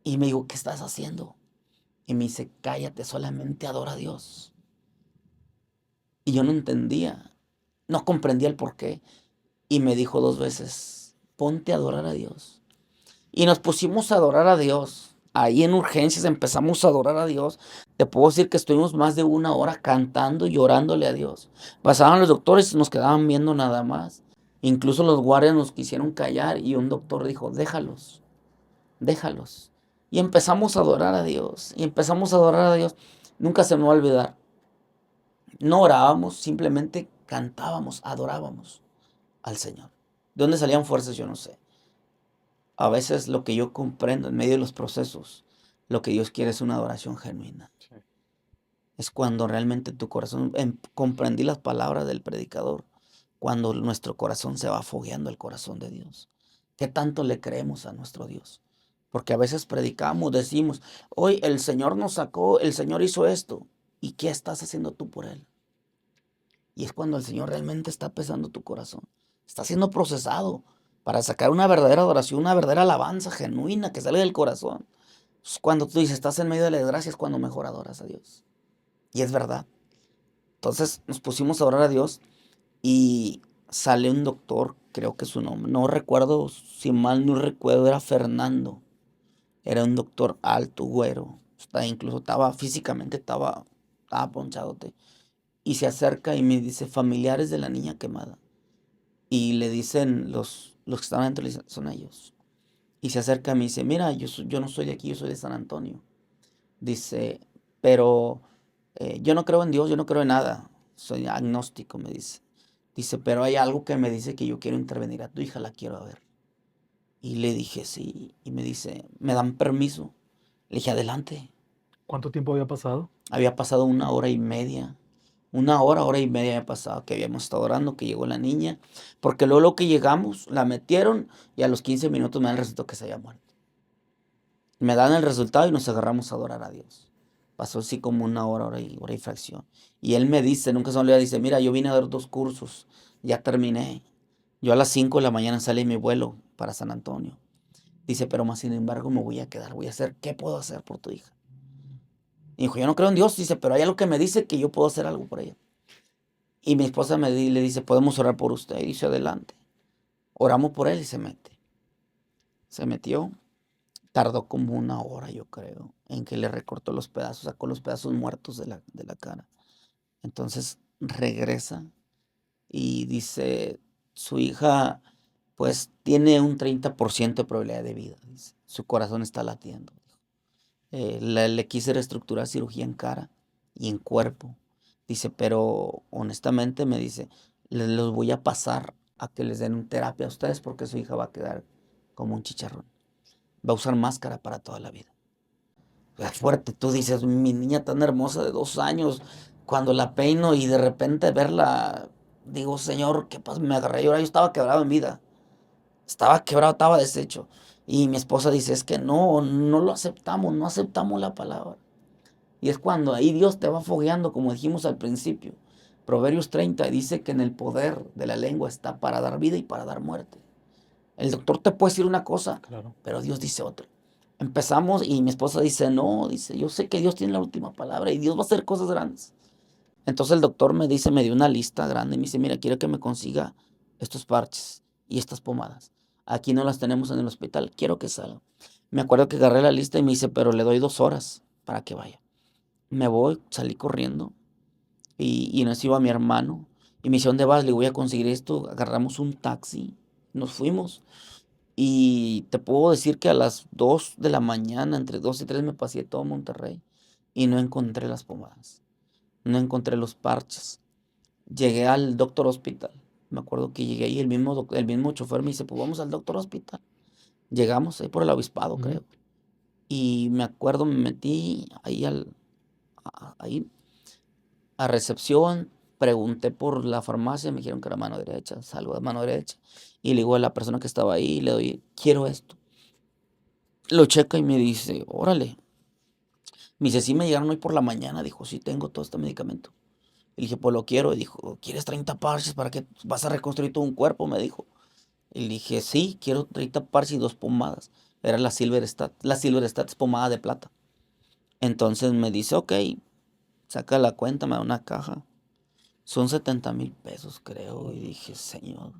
Y me digo, ¿qué estás haciendo? Y me dice, cállate, solamente adora a Dios. Y yo no entendía, no comprendía el porqué. Y me dijo 2 veces, ponte a adorar a Dios. Y nos pusimos a adorar a Dios. Ahí en urgencias empezamos a adorar a Dios. Te puedo decir que estuvimos más de 1 hora cantando y orándole a Dios. Pasaban los doctores y nos quedaban viendo nada más. Incluso los guardias nos quisieron callar y un doctor dijo, déjalos, déjalos. Y empezamos a adorar a Dios, y empezamos a adorar a Dios. Nunca se me va a olvidar. No orábamos, simplemente cantábamos, adorábamos al Señor. ¿De dónde salían fuerzas? Yo no sé. A veces lo que yo comprendo en medio de los procesos, lo que Dios quiere es una adoración genuina. Sí. Es cuando realmente tu corazón, comprendí las palabras del predicador, cuando nuestro corazón se va fogueando el corazón de Dios. ¿Qué tanto le creemos a nuestro Dios? Porque a veces predicamos, decimos, hoy el Señor nos sacó, el Señor hizo esto. ¿Y qué estás haciendo tú por Él? Y es cuando el Señor realmente está pesando tu corazón. Está siendo procesado para sacar una verdadera adoración, una verdadera alabanza genuina que sale del corazón. Es cuando tú dices, estás en medio de la desgracia, es cuando mejor adoras a Dios. Y es verdad. Entonces nos pusimos a orar a Dios y sale un doctor, creo que su nombre, no recuerdo, si mal no recuerdo, era Fernando. Era un doctor alto, güero. Incluso estaba físicamente, estaba ponchadote. Y se acerca y me dice, familiares de la niña quemada. Y le dicen los que estaban dentro, le dicen, son ellos. Y se acerca y me dice, mira, yo no soy de aquí, yo soy de San Antonio. Dice, pero yo no creo en Dios, yo no creo en nada. Soy agnóstico, me dice. Dice, pero hay algo que me dice que yo quiero intervenir a tu hija, la quiero ver. Y le dije, sí. Y me dice, ¿me dan permiso? Le dije, adelante. ¿Cuánto tiempo había pasado? Había pasado una hora y media. Una hora y media había pasado que habíamos estado orando, que llegó la niña. Porque luego lo que llegamos, la metieron y a los 15 minutos me dan el resultado que se había muerto. Me dan el resultado y nos agarramos a adorar a Dios. Pasó así como una hora y fracción. Y él me dice, nunca se me olvida, dice, mira, yo vine a dar 2 cursos, ya terminé. Yo a las 5 de la mañana sale mi vuelo para San Antonio. Dice, pero más sin embargo me voy a quedar, voy a hacer, ¿qué puedo hacer por tu hija? Y dijo, yo no creo en Dios, dice, pero hay algo que me dice que yo puedo hacer algo por ella. Y mi esposa le dice, podemos orar por usted. Y dice, adelante. Oramos por él y se mete. Se metió. Tardó como una hora, yo creo, en que le recortó los pedazos, sacó los pedazos muertos de la cara. Entonces regresa y dice, su hija pues tiene un 30% de probabilidad de vida, dice. Su corazón está latiendo. Le quise reestructurar cirugía en cara y en cuerpo. Dice, pero honestamente me dice, los voy a pasar a que les den terapia a ustedes porque su hija va a quedar como un chicharrón. Va a usar máscara para toda la vida. Es fuerte, tú dices, mi niña tan hermosa de 2 años, cuando la peino y de repente verla, digo, Señor, ¿qué pasa? Me agarré a llorar, yo estaba quebrado en vida. Estaba quebrado, estaba deshecho. Y mi esposa dice, es que no lo aceptamos, no aceptamos la palabra. Y es cuando ahí Dios te va fogueando, como dijimos al principio. Proverbios 30 dice que en el poder de la lengua está para dar vida y para dar muerte. El doctor te puede decir una cosa, Claro. pero Dios dice otra. Empezamos y mi esposa dice, no, dice, yo sé que Dios tiene la última palabra y Dios va a hacer cosas grandes. Entonces el doctor me dice, me dio una lista grande y me dice, mira, quiero que me consiga estos parches y estas pomadas. Aquí no las tenemos en el hospital, quiero que salga. Me acuerdo que agarré la lista y me dice, pero le doy 2 horas para que vaya. Me voy, salí corriendo y nos iba mi hermano. Y me dice, ¿dónde vas? Le voy a conseguir esto. Agarramos un taxi, nos fuimos. Y te puedo decir que a las 2 de la mañana, entre 2 y 3, me pasé todo Monterrey y no encontré las pomadas, no encontré los parches. Llegué al Doctor Hospital. Me acuerdo que llegué ahí, el mismo chofer me dice, pues vamos al Doctor Hospital. Llegamos ahí por el Obispado, Ujú. creo. Y me acuerdo, me metí ahí ahí a recepción, pregunté por la farmacia, me dijeron que era mano derecha, salgo de mano derecha. Y le digo a la persona que estaba ahí, le doy, quiero esto. Lo checa y me dice, órale. Me dice, sí me llegaron hoy por la mañana. Dijo, sí tengo todo este medicamento. Y le dije, pues lo quiero. Y dijo, ¿quieres 30 parches para que vas a reconstruir todo un cuerpo? Me dijo. Y le dije, sí, quiero 30 parches y 2 pomadas. Era la Silver Stat. La Silver Stat es pomada de plata. Entonces me dice, ok, saca la cuenta, me da una caja. Son 70,000 pesos, creo. Y dije, señor,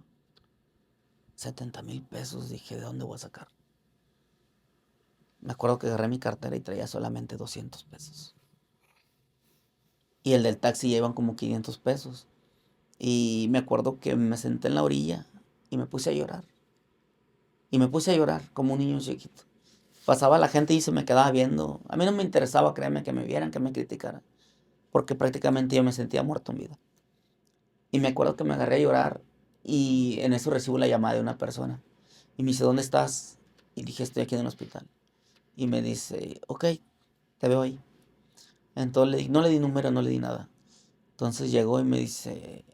70,000 pesos. Dije, ¿de dónde voy a sacar? Me acuerdo que agarré mi cartera y traía solamente 200 pesos. Y el del taxi ya iban como 500 pesos. Y me acuerdo que me senté en la orilla y me puse a llorar. Y me puse a llorar como un niño chiquito. Pasaba la gente y se me quedaba viendo. A mí no me interesaba, créeme, que me vieran, que me criticaran, porque prácticamente yo me sentía muerto en vida. Y me acuerdo que me agarré a llorar y en eso recibo la llamada de una persona. Y me dice, ¿dónde estás? Y dije, estoy aquí en el hospital. Y me dice, ok, te veo ahí. Entonces no le di número, no le di nada. Entonces llegó y me dice,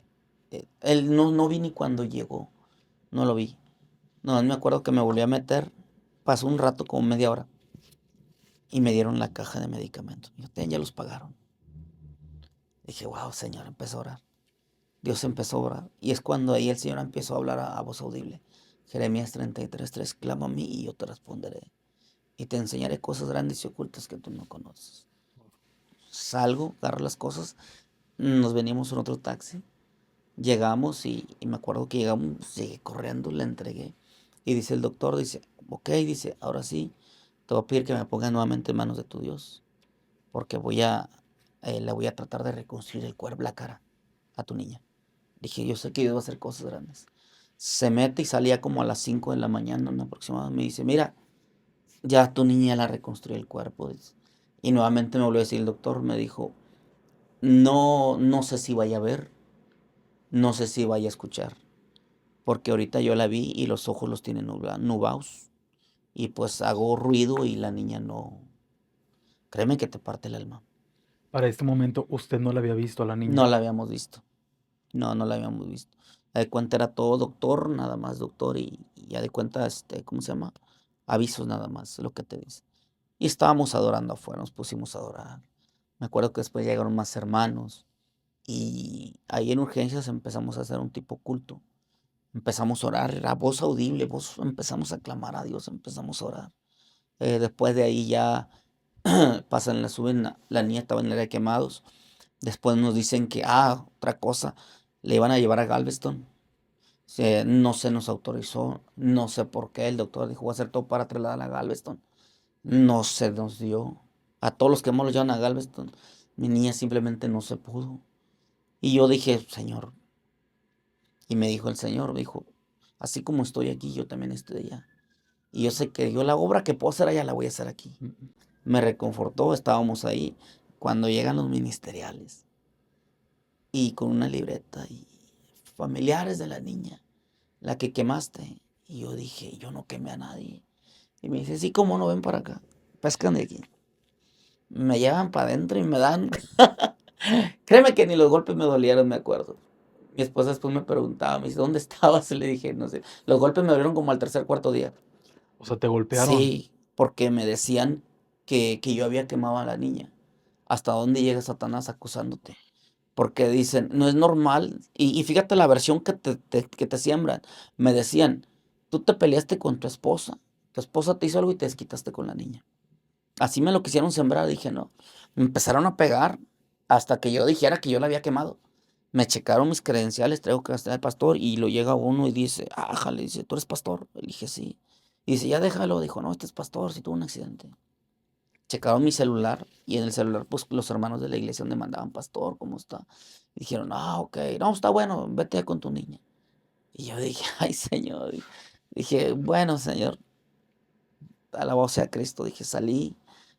él no vi ni cuando llegó, no lo vi. No, me acuerdo que me volví a meter, pasó un rato, como media hora, y me dieron la caja de medicamentos. Me dijo, ten, ya los pagaron. Dije, wow, Señor, empezó a orar. Dios empezó a orar. Y es cuando ahí el Señor empezó a hablar a voz audible. Jeremías 33:3, clama a mí y yo te responderé. Y te enseñaré cosas grandes y ocultas que tú no conoces. Salgo, agarro las cosas, nos venimos en otro taxi. Llegamos y me acuerdo que llegamos, llegué corriendo, le entregué. Y dice el doctor, dice, ok, dice, ahora sí, te voy a pedir que me pongas nuevamente en manos de tu Dios, porque le voy a tratar de reconstruir el cuerpo, la cara a tu niña. Dije, yo sé que Dios va a hacer cosas grandes. Se mete y salía como a las 5 de la mañana, ¿no? Aproximadamente. Me dice, mira, ya tu niña la reconstruye el cuerpo. Dice. Y nuevamente me volvió a decir el doctor, me dijo, no sé si vaya a ver, no sé si vaya a escuchar, porque ahorita yo la vi y los ojos los tiene nubados y pues hago ruido y la niña no, créeme que te parte el alma. Para este momento, usted no la había visto a la No niña. la habíamos visto, no la habíamos visto. Ya de cuenta era todo doctor, nada más doctor y ya de cuenta, ¿cómo se llama? Avisos nada más, lo que te dice. Y estábamos adorando afuera, nos pusimos a adorar. Me acuerdo que después llegaron más hermanos y ahí en urgencias empezamos a hacer un tipo culto. Empezamos a orar, era voz audible, empezamos a clamar a Dios, empezamos a orar. Después de ahí ya pasan, la suben, la niña estaba en el área de quemados. Después nos dicen que, otra cosa, le iban a llevar a Galveston. No se nos autorizó, no sé por qué. El doctor dijo, voy a hacer todo para trasladarla a Galveston. No se nos dio. A todos los que hemos lo llevan a Galveston, mi niña simplemente no se pudo. Y yo dije, Señor, y me dijo el Señor, me dijo, así como estoy aquí, yo también estoy allá. Y yo sé que yo la obra que puedo hacer allá la voy a hacer aquí. Me reconfortó, estábamos ahí cuando llegan los ministeriales y con una libreta y familiares de la niña, la que quemaste. Y yo dije, yo no quemé a nadie. Y me dice, sí, ¿cómo no ven para acá? Pescan de aquí. Me llevan para adentro y me dan. Créeme que ni los golpes me dolieron, me acuerdo. Mi esposa después me preguntaba, me dice, ¿dónde estabas? Y le dije, no sé. Los golpes me dolieron como al tercer, cuarto día. O sea, te golpearon. Sí, porque me decían que yo había quemado a la niña. ¿Hasta dónde llega Satanás acusándote? Porque dicen, no es normal. Y fíjate la versión que te siembran. Me decían, tú te peleaste con tu esposa te hizo algo y te desquitaste con la niña. Así me lo quisieron sembrar, dije, no. Me empezaron a pegar hasta que yo dijera que yo la había quemado. Me checaron mis credenciales, traigo que estar el pastor, y lo llega uno y dice, jale, dice, ¿tú eres pastor? Le dije, sí. Y dice, ya déjalo. Dijo, no, este es pastor, si tuvo un accidente. Checaron mi celular y en el celular, pues los hermanos de la iglesia donde mandaban, pastor, ¿cómo está? Y dijeron, ok, no, está bueno, vete con tu niña. Y yo dije, ay, Señor. Dije, bueno, Señor, alabado sea Cristo. Dije, salí.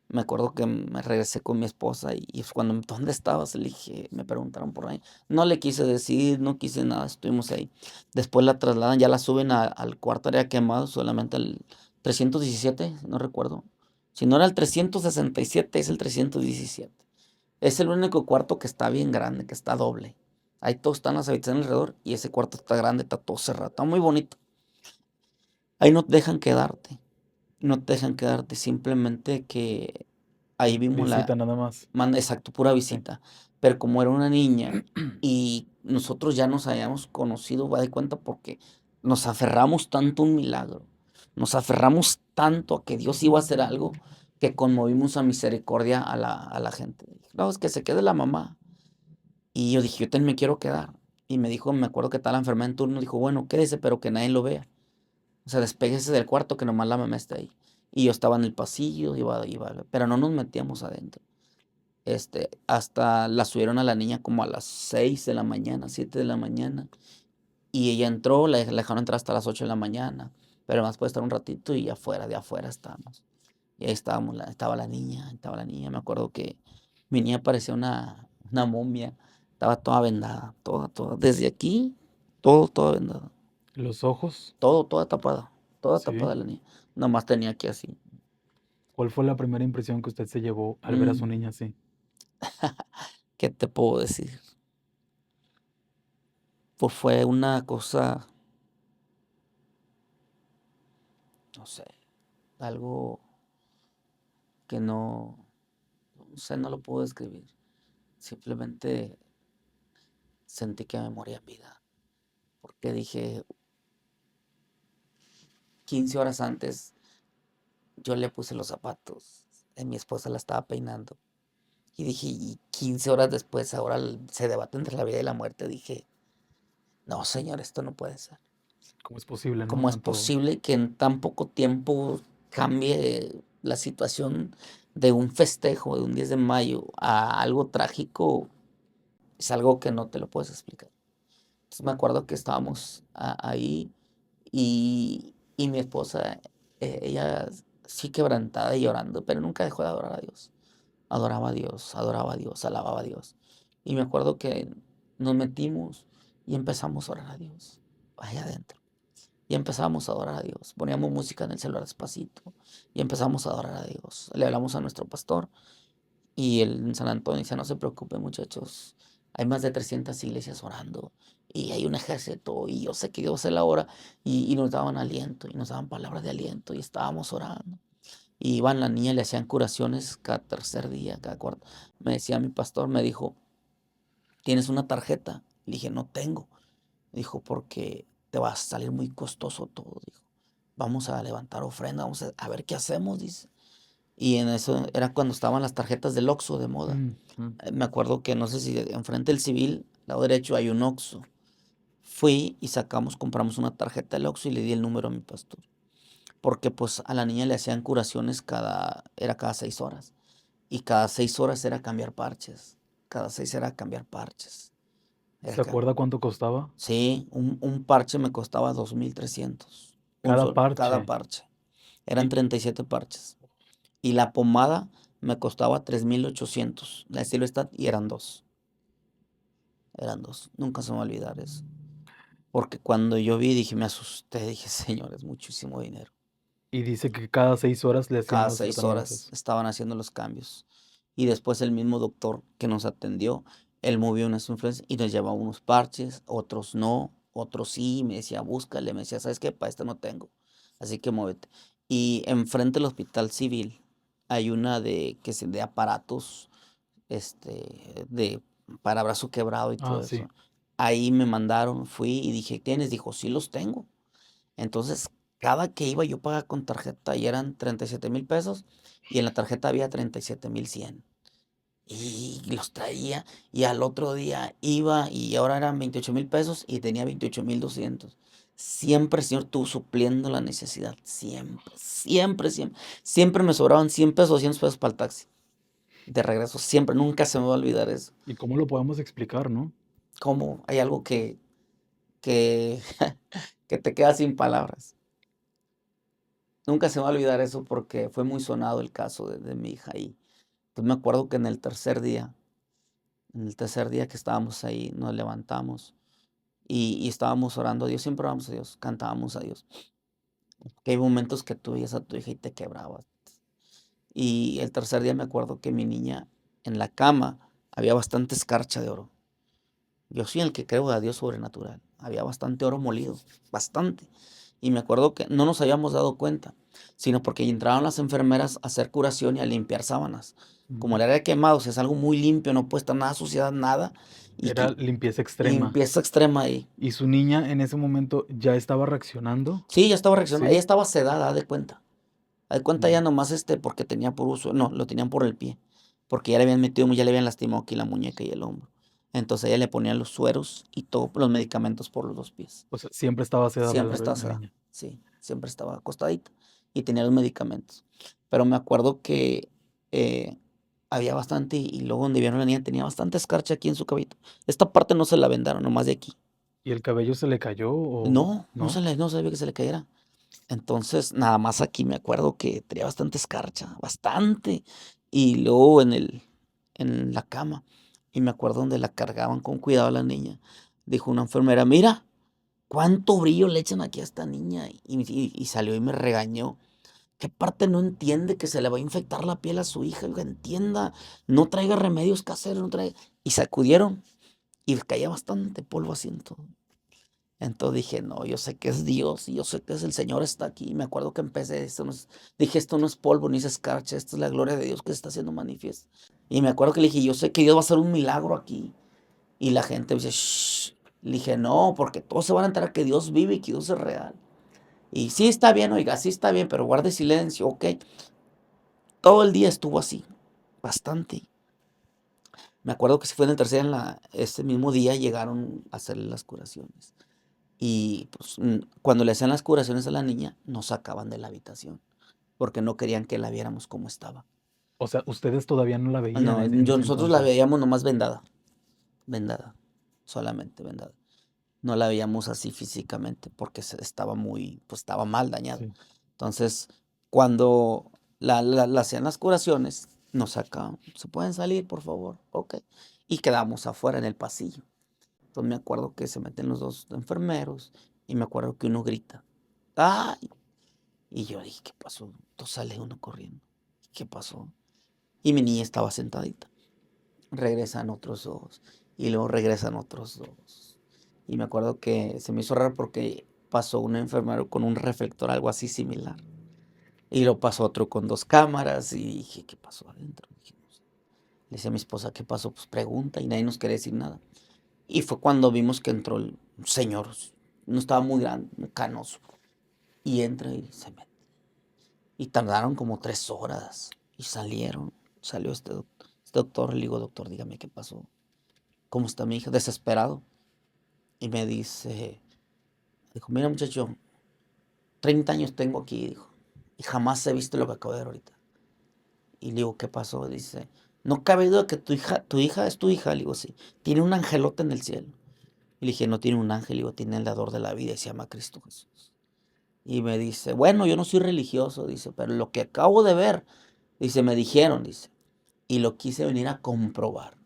Me acuerdo que me regresé con mi esposa y cuando, ¿dónde estabas? Le dije, me preguntaron por ahí. No le quise decir, no quise nada, estuvimos ahí. Después la trasladan, ya la suben al cuarto área quemado, solamente al 317, no recuerdo. Si no era el 367, es el 317. Es el único cuarto que está bien grande, que está doble. Ahí todos están las habitaciones alrededor y ese cuarto está grande, está todo cerrado, está muy bonito. Ahí no te dejan quedarte. No te dejan quedarte, simplemente que ahí vimos Visita nada más. exacto, pura Sí. visita. Pero como era una niña y nosotros ya nos habíamos conocido, va de cuenta porque nos aferramos tanto a un milagro, nos aferramos tanto a que Dios iba a hacer algo, que conmovimos a misericordia a la gente. No, es que se quede la mamá. Y yo dije, yo también me quiero quedar. Y me dijo, me acuerdo que estaba la enfermera en turno, dijo, bueno, quédese, pero que nadie lo vea. O sea, despéguese del cuarto, que nomás la mamá está ahí. Y yo estaba en el pasillo, pero no nos metíamos adentro. Hasta la subieron a la niña como a las 6 de la mañana, 7 de la mañana. y ella entró, la dejaron entrar hasta las 8 de la mañana, pero más puede estar un ratito y afuera, de afuera estábamos. Y ahí estábamos, estaba la niña, me acuerdo que mi niña parecía una momia, estaba toda vendada, toda, desde aquí, toda vendada, Los ojos, toda sí. tapada la niña, nomás tenía aquí así. ¿Cuál fue la primera impresión que usted se llevó al ver a su Mm, niña así? ¿Qué te puedo decir? Pues fue una cosa, no sé, algo que no sé, no lo puedo describir. Simplemente sentí que me moría en vida, porque dije, 15 horas antes yo le puse los zapatos, mi esposa la estaba peinando, y dije, y 15 horas después ahora se debate entre la vida y la muerte. Dije, no, señor, esto no puede ser. ¿Cómo es posible, no? ¿Cómo es Tanto. posible que en tan poco tiempo cambie la situación de un festejo de un 10 de mayo a algo trágico? Es algo que no te lo puedes explicar. Entonces me acuerdo que estábamos ahí y mi esposa, ella sí quebrantada y llorando, pero nunca dejó de adorar a Dios. Adoraba a Dios, alababa a Dios. Y me acuerdo que nos metimos y empezamos a orar a Dios, allá adentro. Y empezamos a adorar a Dios. Poníamos música en el celular despacito y empezamos a adorar a Dios. Le hablamos a nuestro pastor y él en San Antonio dice, no se preocupen muchachos, hay más de 300 iglesias orando y hay un ejército y yo sé que Dios es la hora y nos daban aliento y nos daban palabras de aliento y estábamos orando. Y iban la niña, le hacían curaciones cada tercer día, cada cuarto. Me decía mi pastor, me dijo, ¿tienes una tarjeta? Le dije, no tengo. Dijo, porque te va a salir muy costoso todo, dijo. Vamos a levantar ofrenda, vamos a ver qué hacemos, dice. Y en eso era cuando estaban las tarjetas del Oxxo de moda. Mm, mm. Me acuerdo que no sé si enfrente del Civil, lado derecho, hay un Oxxo. Fui y compramos una tarjeta del Oxxo y le di el número a mi pastor. Porque pues a la niña le hacían curaciones era cada 6 horas. Y cada 6 horas era cambiar parches. Cada 6 era cambiar parches. Era ¿Se ca- acuerda cuánto costaba? Sí, un parche me costaba 2,300. Un Cada solo, cada parche. parche. Eran Y 37 parches. Y la pomada me costaba 3,800. La estilo Stat y eran dos. Eran dos. Nunca se me va a olvidar eso. Porque cuando yo vi, dije, me asusté. Dije, señor, es muchísimo dinero. y dice que cada 6 horas le hacían Cada los 6 horas tratamientos. estaban haciendo los cambios. Y después el mismo doctor que nos atendió, él movió unas influencias y nos llevaba unos parches, otros no, otros sí. Me decía, búscale. Me decía, ¿sabes qué? Para este no tengo. Así que muévete. Y enfrente del Hospital Civil hay una de aparatos, para brazo quebrado y Ah, todo sí. eso. Ahí me mandaron, fui y dije, ¿tienes? Dijo, sí los tengo. Entonces, cada que iba yo pagaba con tarjeta y eran 37,000 pesos y en la tarjeta había 37,100. Y los traía y al otro día iba y ahora eran 28,000 pesos y tenía 28,200. Siempre el Señor estuvo supliendo la necesidad. Siempre, siempre, siempre. Siempre me sobraban 100 pesos, 200 pesos para el taxi. De regreso, siempre, nunca se me va a olvidar eso. ¿Y cómo lo podemos explicar, no? Cómo hay algo que, que te queda sin palabras. Nunca se me va a olvidar eso porque fue muy sonado el caso de mi hija. Y pues me acuerdo que en el tercer día que estábamos ahí, nos levantamos y estábamos orando a Dios. Siempre oramos a Dios, cantábamos a Dios. Que hay momentos que tú veías a tu hija y te quebrabas. Y el tercer día me acuerdo que mi niña en la cama había bastante escarcha de oro. Yo soy el que creo a Dios sobrenatural. Había bastante oro molido, bastante. Y me acuerdo que no nos habíamos dado cuenta, sino porque entraron las enfermeras a hacer curación y a limpiar sábanas. Como Ujú. el área de quemados es algo muy limpio, no puede estar nada suciedad, nada. Y Era limpieza extrema. limpieza extrema ahí. ¿Y su niña en ese momento ya estaba reaccionando? Sí, ya estaba reaccionando. Ella ¿Sí? estaba sedada, haz de cuenta. Haz de cuenta ya Mm. nomás porque tenía por uso. No, lo tenían por el pie. Porque ya le habían metido, ya le habían lastimado aquí la muñeca y el hombro. Entonces ella le ponían los sueros y todos los medicamentos por los 2 pies. O sea, siempre estaba sedada Siempre estaba la sedada, niña. sí, siempre estaba acostadita y tenía los medicamentos. Pero me acuerdo que eh, había bastante y luego donde vieron a la niña tenía bastante escarcha aquí en su cabello. Esta parte no se la vendaron, nomás de aquí. ¿Y el cabello se le cayó o No, no? no sabía que se le cayera. Entonces, nada más aquí me acuerdo que tenía bastante escarcha, bastante. Y luego en la cama, y me acuerdo donde la cargaban con cuidado a la niña, dijo una enfermera: "Mira, cuánto brillo le echan aquí a esta niña", y salió y me regañó. ¿Qué parte no entiende que se le va a infectar la piel a su hija? Oiga, entienda, no traiga remedios caseros, no traiga. Y sacudieron, y caía bastante polvo así en todo. Entonces dije: "No, yo sé que es Dios, y yo sé que es el Señor está aquí". Y me acuerdo que empecé, dije: "Esto no es polvo ni es escarcha, esto es la gloria de Dios que se está haciendo manifiesta". Y me acuerdo que le dije: "Yo sé que Dios va a hacer un milagro aquí". Y la gente me dice: "Shh". Le dije: "No, porque todos se van a enterar que Dios vive y que Dios es real". Y sí, está bien, oiga, sí está bien, pero guarde silencio, okey. Todo el día estuvo así, bastante. Me acuerdo que si fue en el tercer ese mismo día llegaron a hacerle las curaciones. Y, pues, cuando le hacían las curaciones a la niña, nos sacaban de la habitación, porque no querían que la viéramos cómo estaba. O sea, ustedes todavía no la veían No, en ese nosotros la entonces. veíamos nomás vendada, vendada, solamente vendada. No la veíamos así físicamente, porque estaba muy, pues, estaba mal dañada. Sí. Entonces, cuando la hacían las curaciones, nos sacaban: "¿Se pueden salir, por favor?". Okey. Y quedamos afuera en el pasillo. Entonces, me acuerdo que se meten los 2 enfermeros, y me acuerdo que uno grita: "¡Ay!". Y yo dije: "¿Qué pasó?". Entonces sale uno corriendo: "¿Qué pasó?". Y mi niña estaba sentadita. Regresan otros 2 y luego regresan otros 2. Y me acuerdo que se me hizo raro porque pasó un enfermero con un reflector, algo así similar, y lo pasó otro con 2 cámaras, y dije: "¿Qué pasó adentro?". Dije: "No sé". Le decía a mi esposa: "¿Qué pasó?". "Pues pregunta", y nadie nos quería decir nada. Y fue cuando vimos que entró el señor, no estaba muy grande, muy canoso, y entra y se mete. Y tardaron como 3 horas y salieron. Salió este doctor, le digo: "Doctor, dígame qué pasó, ¿cómo está mi hija?". Desesperado. Y me dijo: "Mira, muchacho, 30 años tengo aquí", dijo, "y jamás he visto lo que acabo de ver ahorita". Y le digo: "¿Qué pasó?". Dice: "No cabe duda que tu hija es tu hija". Le digo: "Sí, tiene un angelote en el cielo". Y le dije: "No tiene un ángel", le digo: "Tiene el dador de la vida y se llama Cristo Jesús". Y me dice: "Bueno, yo no soy religioso", dice, "pero lo que acabo de ver", dice, "me dijeron", dice, "y lo quise venir a comprobar".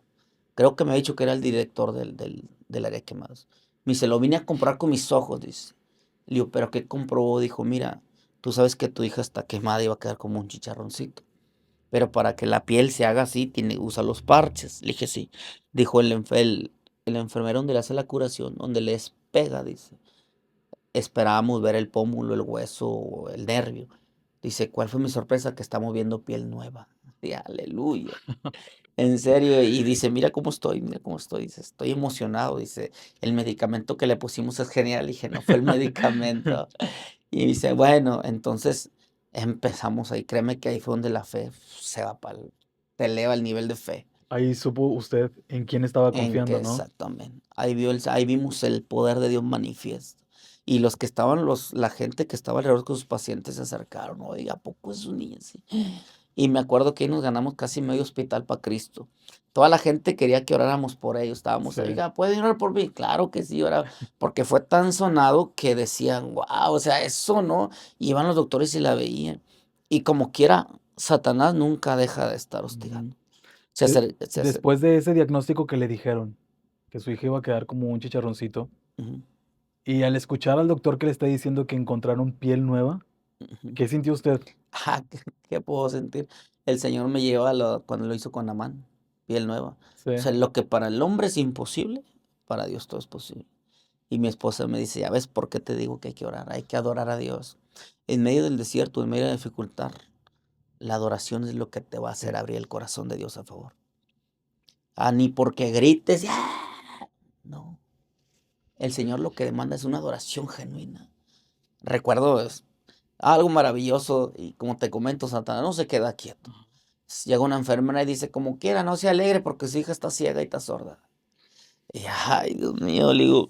Creo que me ha dicho que era el director del área de quemados. Me dice: "Lo vine a comprobar con mis ojos", dice. Le digo: "¿Pero qué comprobó?". Dijo: "Mira, tú sabes que tu hija está quemada y va a quedar como un chicharroncito, pero para que la piel se haga así, usa los parches". Le dije: "Sí". Dijo: "El enfermero donde le hace la curación, donde les pega", dice, "esperábamos ver el pómulo, el hueso o el nervio". Dice: "¿Cuál fue mi sorpresa? Que estamos viendo piel nueva". Y aleluya. En serio, y dice: mira cómo estoy", dice: "Estoy emocionado", dice: "El medicamento que le pusimos es genial". Dije: "No fue el medicamento". Y dice: "Bueno", entonces empezamos ahí, créeme que ahí fue donde la fe se va pa'l te eleva el nivel de fe. Ahí supo usted en quién estaba En que confiando, ¿no? exactamente, ahí vimos el poder de Dios manifiesto. Y los que estaban la gente que estaba alrededor con sus pacientes se acercaron: "Oiga, ¿a poco es su niña?". Sí. Y me acuerdo que ahí nos ganamos casi medio hospital para Cristo. Toda la gente quería que oráramos por ellos. Estábamos: Sí. "Oiga, ¿pueden orar por mí?". Claro que sí, oraba, porque fue tan sonado que decían: "Guau", o sea, eso, ¿no? Iban los doctores y la veían. Y como quiera, Satanás nunca deja de estar Ujú. hostigando. Se acer se acer Después de ese diagnóstico que le dijeron, que su hija iba a quedar como un chicharroncito, Ujú, y al escuchar al doctor que le está diciendo que encontraron piel nueva, ujú. ¿qué sintió usted? ¿Qué puedo sentir? El Señor me lleva cuando lo hizo con Amán, piel nueva. Sí, O sea, lo que para el hombre es imposible, para Dios todo es posible. Y mi esposa me dice: "¿Ya ves por qué te digo que hay que orar? Hay que adorar a Dios". En medio del desierto, en medio de la dificultad, la adoración es lo que te va a hacer sí. abrir el corazón de Dios a favor. Ni porque grites, no. El Señor lo que demanda es una adoración genuina. Recuerdo algo maravilloso y como te comento, Satanás no se queda quieto. Llega una enfermera y dice: "Como quiera, no se alegre porque su hija está ciega y está sorda". Y, ay, Dios mío, le digo,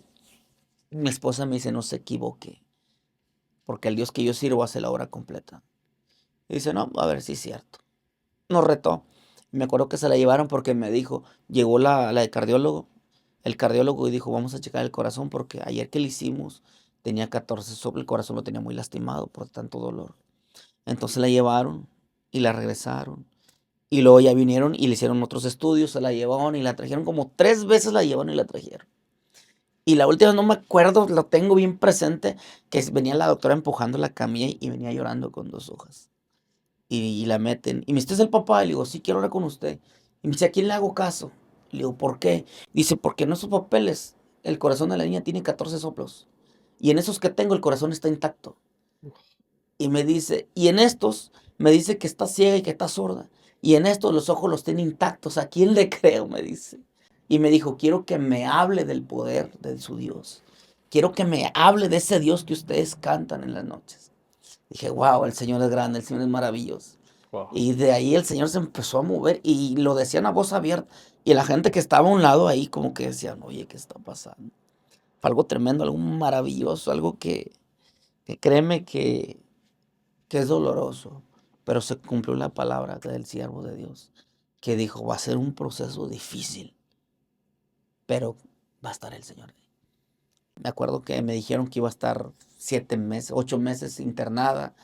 mi esposa me dice: "No se equivoque, porque el Dios que yo sirvo hace la obra completa". Y dice: "No, a ver si es cierto". Nos retó. Me acuerdo que se la llevaron porque me dijo, llegó la de cardiólogo, el cardiólogo y dijo, vamos a checar el corazón porque ayer que le hicimos tenía 14 soplos, el corazón lo tenía muy lastimado por tanto dolor. Entonces la llevaron y la regresaron. Y luego ya vinieron y le hicieron otros estudios, se la llevaron y la trajeron como 3 veces la llevaron y la trajeron. Y la última no me acuerdo, lo tengo bien presente, que venía la doctora empujando la camilla y venía llorando con 2 hojas. Y la meten. Y me dice, ¿usted es el papá? Y le digo, sí, quiero hablar con usted. Y me dice, ¿a quién le hago caso? Le digo, ¿por qué? Dice, porque en esos papeles el corazón de la niña tiene 14 soplos. Y en esos que tengo el corazón está intacto. Y me dice, y en estos me dice que está ciega y que está sorda. Y en estos los ojos los tiene intactos. ¿A quién le creo? Me dice. Y me dijo, quiero que me hable del poder de su Dios. Quiero que me hable de ese Dios que ustedes cantan en las noches. Dije, wow, el Señor es grande, el Señor es maravilloso. Wow. Y de ahí el Señor se empezó a mover y lo decían a voz abierta. Y la gente que estaba a un lado ahí como que decían, oye, ¿qué está pasando? Fue algo tremendo, algo maravilloso, algo que créeme que es doloroso. Pero se cumplió la palabra del siervo de Dios, que dijo, va a ser un proceso difícil, pero va a estar el Señor ahí. Me acuerdo que me dijeron que iba a estar 7 meses, 8 meses internada.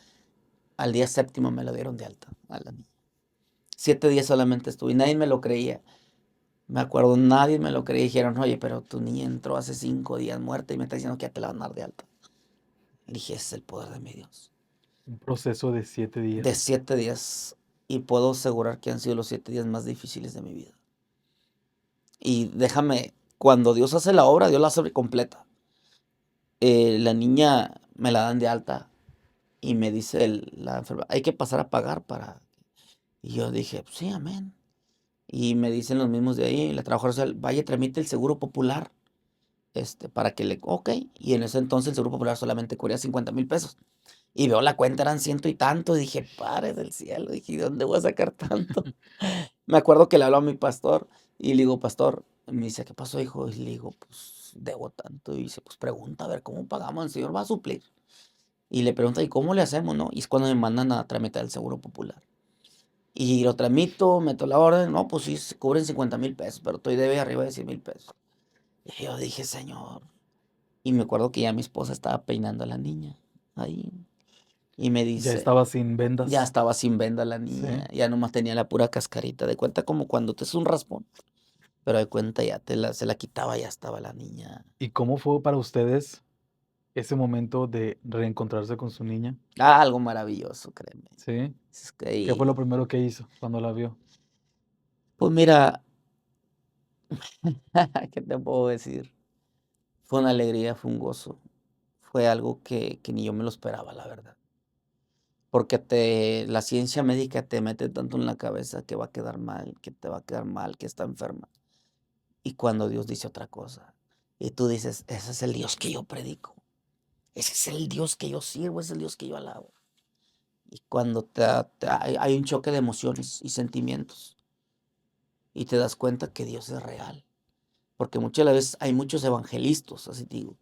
Al día séptimo me lo dieron de alta a la niña. 7 días solamente estuve y nadie me lo creía. Me acuerdo, nadie me lo creía. Dijeron, oye, pero tu niña entró hace 5 días muerta y me está diciendo que ya te la van a dar de alta. Le dije, ese es el poder de mi Dios. Un proceso de 7 días. De 7 días. Y puedo asegurar que han sido los 7 días más difíciles de mi vida. Y déjame, cuando Dios hace la obra, Dios la hace completa. La niña me la dan de alta y me dice la enfermera, hay que pasar a pagar para... Y yo dije, sí, amén. Y me dicen los mismos de ahí, la trabajadora social, vaya, tramite el seguro popular, para que le, ok. Y en ese entonces el seguro popular solamente cubría 50,000 pesos. Y veo la cuenta, eran ciento y tanto. Y dije, padre del cielo, dije, ¿de dónde voy a sacar tanto? Me acuerdo que le habló a mi pastor y le digo, pastor, me dice, ¿qué pasó, hijo? Y le digo, pues debo tanto. Y dice, pues pregunta a ver cómo pagamos, el Señor va a suplir. Y le pregunta, ¿y cómo le hacemos, no? Y es cuando me mandan a tramitar el seguro popular. Y lo tramito, meto la orden, no, pues sí, se cubren 50,000 pesos, pero estoy debe arriba de 100,000 pesos. Y yo dije, Señor. Y me acuerdo que ya mi esposa estaba peinando a la niña ahí. Y me Ya dice, estaba sin ya vendas. estaba sin venda la Sí. niña, ya nomás tenía la pura cascarita. De cuenta como cuando te es un raspón, pero de cuenta ya se la quitaba, ya estaba la niña. ¿Y cómo fue para ustedes ese momento de reencontrarse con su niña? Ah, algo maravilloso, créeme. Sí. Es que, ¿Qué fue lo primero que hizo cuando la vio? pues mira, ¿qué te puedo decir? Fue una alegría, fue un gozo. Fue algo que ni yo me lo esperaba, la verdad. Porque la ciencia médica te mete tanto en la cabeza que va a quedar mal, que te va a quedar mal, que está enferma. Y cuando Dios dice otra cosa, y tú dices, ese es el Dios que yo predico, ese es el Dios que yo sirvo, ese es el Dios que yo alabo. Y cuando hay un choque de emociones y sentimientos, y te das cuenta que Dios es real. Porque muchas veces hay muchos evangelistas, así te digo,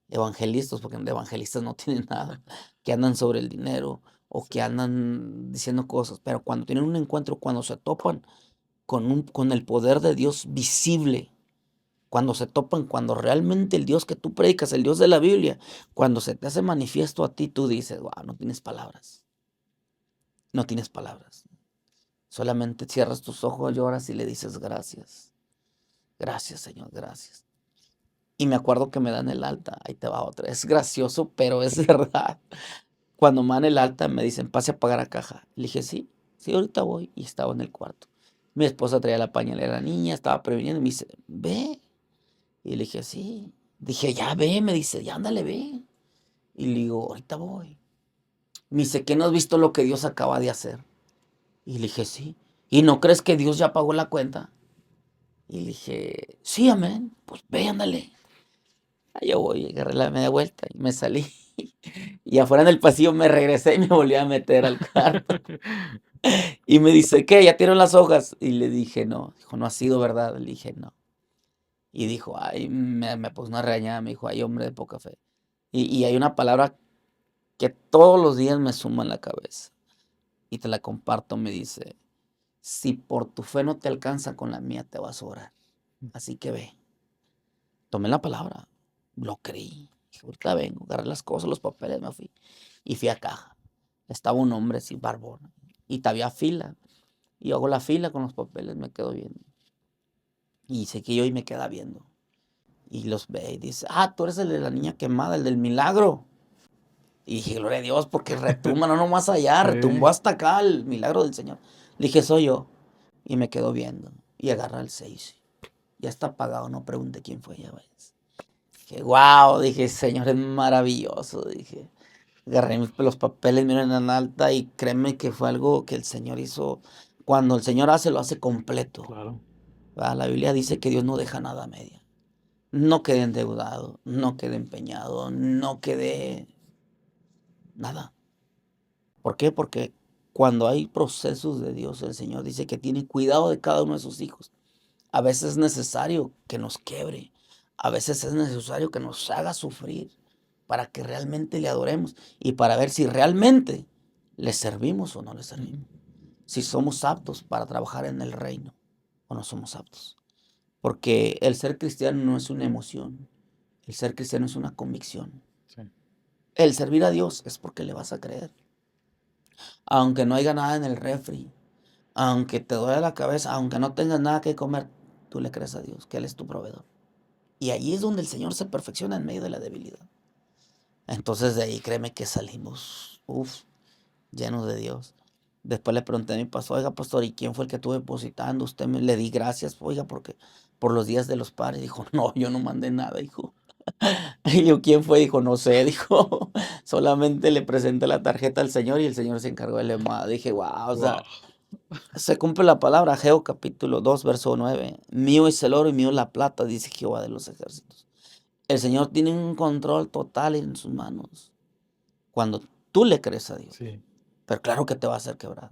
evangelistas, porque de evangelistas no tienen nada, que andan sobre el dinero o que andan diciendo cosas, pero cuando tienen un encuentro, cuando se topan con el poder de Dios visible, cuando se topan, cuando realmente el Dios que tú predicas, el Dios de la Biblia, cuando se te hace manifiesto a ti, tú dices, wow, no tienes palabras, no tienes palabras. Solamente cierras tus ojos, lloras y le dices gracias. Gracias, Señor, gracias. Y me acuerdo que me dan el alta, ahí te va otra. Es gracioso, pero es verdad. Cuando me dan el alta, me dicen, pase a pagar a caja. Le dije, sí, sí, ahorita voy. Y estaba en el cuarto. Mi esposa traía la pañalera a la niña, estaba previniendo y me dice, ve. Y le dije, sí. Dije, ya ve, me dice, ya ándale, ve. Y le digo, ahorita voy. Me dice, ¿qué no has visto lo que Dios acaba de hacer? Y le dije, sí. ¿Y no crees que Dios ya pagó la cuenta? Y le dije, sí, amén. Pues ve, ándale. Ahí yo voy, agarré la media vuelta y me salí. Y afuera en el pasillo me regresé y me volví a meter al cuarto. Y me dice, ¿qué? ¿Ya tienen las hojas? Y le dije, no. Dijo, no ha sido verdad. Le dije, no. Y dijo, ay, me puso una regañada. Me dijo, ay, hombre de poca fe. Y hay una palabra que todos los días me suma en la cabeza. Y te la comparto. Me dice, si por tu fe no te alcanza, con la mía te vas a orar. Así que ve. Tomé la palabra, lo creí. Dije, ahorita vengo, agarré las cosas, los papeles, me fui. Y fui a caja. Estaba un hombre así, barbón. Y había fila. Y hago la fila con los papeles, me quedo viendo. Y sé que yo y me queda viendo. Y los ve y dice, tú eres el de la niña quemada, el del milagro. Y dije, gloria a Dios, porque retumba, no nomás allá, retumbó Sí, hasta acá el milagro del Señor. Le dije, soy yo. Y me quedo viendo. Y agarra el 6. Ya está apagado, no pregunte quién fue, ya ves. Dije, wow, dije, Señor, es maravilloso. Dije, agarré los papeles, miren en alta y créeme que fue algo que el Señor hizo. Cuando el Señor hace, lo hace completo. claro. ¿Verdad? La Biblia dice que Dios no deja nada a media. No quede endeudado, no quede empeñado, no quede nada. ¿Por qué? Porque cuando hay procesos de Dios, el Señor dice que tiene cuidado de cada uno de sus hijos. A veces es necesario que nos quiebre, a veces es necesario que nos haga sufrir para que realmente le adoremos y para ver si realmente le servimos o no le servimos. Si somos aptos para trabajar en el reino o no somos aptos. Porque el ser cristiano no es una emoción, el ser cristiano es una convicción. Sí. El servir a Dios es porque le vas a creer. Aunque no haya nada en el refri, aunque te duele la cabeza, aunque no tengas nada que comer, tú le crees a Dios, que Él es tu proveedor. Y ahí es donde el Señor se perfecciona en medio de la debilidad. Entonces de ahí créeme que salimos, llenos de Dios. Después le pregunté a mi pastor, oiga, pastor, ¿y quién fue el que estuvo depositando? Le di gracias, oiga, porque por los días de los padres. Dijo, no, yo no mandé nada, hijo. Y yo, ¿quién fue? Dijo, no sé, dijo, solamente le presenté la tarjeta al Señor y el Señor se encargó de la llamada. Dije, wow, o Wow. sea, se cumple la palabra, Ageo capítulo 2, verso 9. Mío es el oro y mío la plata, dice Jehová de los ejércitos. El Señor tiene un control total en sus manos cuando tú le crees a Dios. Sí, Pero claro que te va a hacer quebrar.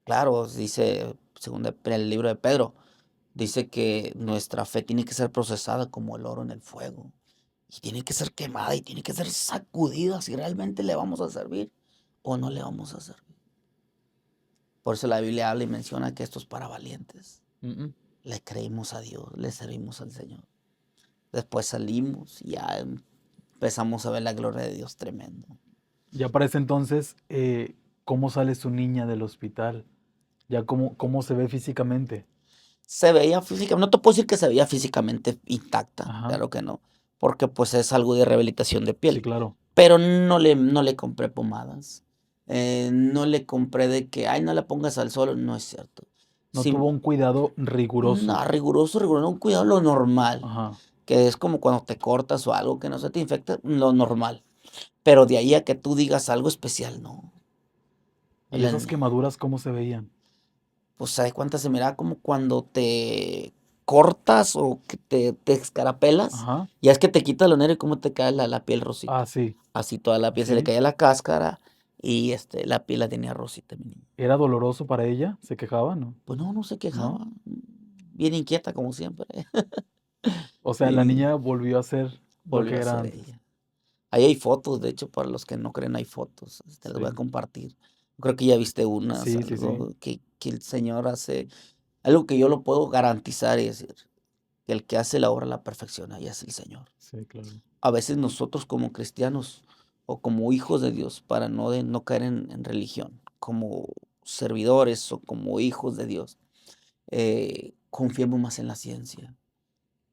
Claro, dice, según el libro de Pedro, dice que nuestra fe tiene que ser procesada como el oro en el fuego. Y tiene que ser quemada y tiene que ser sacudida si realmente le vamos a servir o no le vamos a servir. Por eso la Biblia habla y menciona que esto es para valientes. Le creímos a Dios, le servimos al Señor. Después salimos y ya empezamos a ver la gloria de Dios tremendo. ya para ese entonces, ¿cómo sale su niña del hospital? Ya cómo se ve físicamente. Se veía físicamente, no te puedo decir que se veía físicamente intacta, Ajá, claro que no, porque pues es algo de rehabilitación de sí, piel, claro. pero no le compré pomadas, no le compré de que, ay, no la pongas al sol, no es cierto. No Sí, tuvo un cuidado riguroso. no, riguroso, un cuidado lo normal, Ajá. que es como cuando te cortas o algo que no se te infecta, lo normal, pero de ahí a que tú digas algo especial, no. ¿Y La esas quemaduras cómo se veían? Pues, ¿sabes cuánta se miraba? Como cuando te cortas o que te escarapelas, Ajá. ya es que te quita lo negro y cómo te cae la piel Ah, rosita. sí, Así toda la piel se le sí. caía la cáscara y, la piel la tenía rosita, mi niña. ¿Era doloroso para ella? ¿Se quejaba? No, Pues no, no se ¿no? quejaba, bien inquieta como siempre. O sea, la Y niña volvió a ser lo que volvió a era ser antes. ella. Ahí hay fotos, de hecho, para los que no creen hay fotos, te las voy a Sí, compartir. Creo que ya viste unas, sí, sí, sí, algo que el Señor hace, algo que yo lo puedo garantizar y decir, que el que hace la obra la perfecciona y es el Señor. sí, claro. A veces nosotros como cristianos o como hijos de Dios, para no caer en religión, como servidores o como hijos de Dios, confiamos más en la ciencia,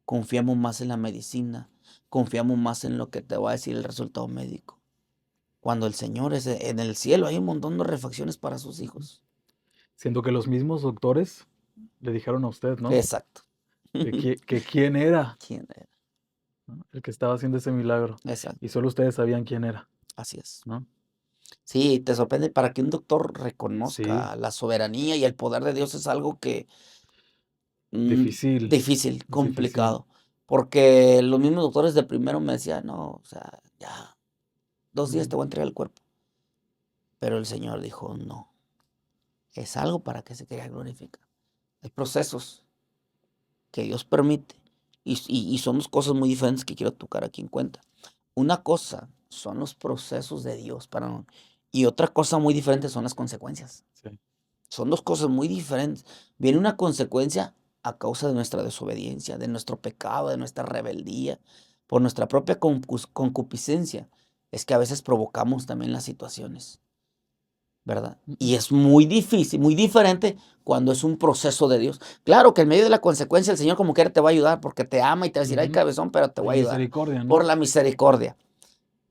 confiamos más en la medicina, confiamos más en lo que te va a decir el resultado médico. Cuando el Señor es en el cielo, hay un montón de refacciones para sus hijos. Siento que los mismos doctores le dijeron a usted, ¿no? Exacto. Que quién era, ¿Quién era? ¿no? El que estaba haciendo ese milagro. Y Exacto. solo ustedes sabían quién era, Así es. ¿no? Sí, te sorprende para que un doctor Sí, reconozca la soberanía y el poder de Dios es algo que difícil, difícil, es difícil. complicado, porque los mismos doctores de primero me decían, no, o sea, ya, 2 días Ujú. te voy a entregar el cuerpo, pero el Señor dijo, no, es algo para que se quede glorificar. Hay procesos que Dios permite y son dos cosas muy diferentes que quiero tocar aquí en cuenta. Una cosa son los procesos de Dios y otra cosa muy diferente son las consecuencias. Sí, Son dos cosas muy diferentes. Viene una consecuencia a causa de nuestra desobediencia, de nuestro pecado, de nuestra rebeldía, por nuestra propia concupiscencia, es que a veces provocamos también las situaciones, ¿verdad? Y es muy difícil, muy diferente cuando es un proceso de Dios. Claro que en medio de la consecuencia el Señor como quiera te va a ayudar porque te ama y te va a decir, ay Ujú. cabezón, pero te Por voy a ayudar misericordia, por ¿no? la misericordia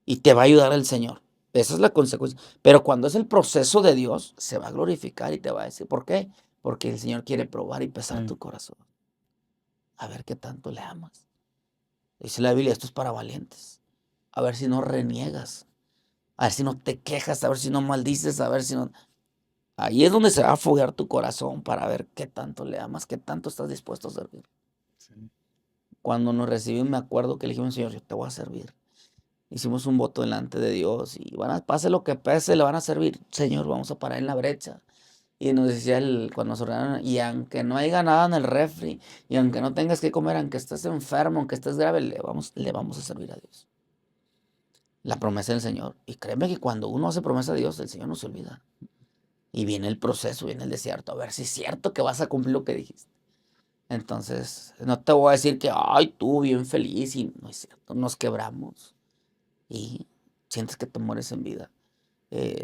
y te va a ayudar el Señor. Esa es la consecuencia. Pero cuando es el proceso de Dios, se va a glorificar y te va a decir, ¿por qué? Porque el Señor quiere probar y pesar Sí. tu corazón. A ver qué tanto le amas. Dice la Biblia, esto es para valientes. A ver si no reniegas. A ver si no te quejas, a ver si no maldices, a ver si no... Ahí es donde se va a foguear tu corazón para ver qué tanto le amas, qué tanto estás dispuesto a servir. Sí. Cuando nos recibimos, me acuerdo que le dijimos, Señor, yo te voy a servir. Hicimos un voto delante de Dios y pase lo que pase, le van a servir. Señor, vamos a parar en la brecha. Y nos decía cuando nos ordenaron, y aunque no haya nada en el refri, y aunque no tengas que comer, aunque estés enfermo, aunque estés grave, le vamos a servir a Dios. La promesa del Señor. Y créeme que cuando uno hace promesa a Dios, el Señor no se olvida. Y viene el proceso, viene el desierto, a ver si es cierto que vas a cumplir lo que dijiste. Entonces, no te voy a decir que, ay, tú bien feliz, y no es cierto, nos quebramos. Y sientes que te mueres en vida.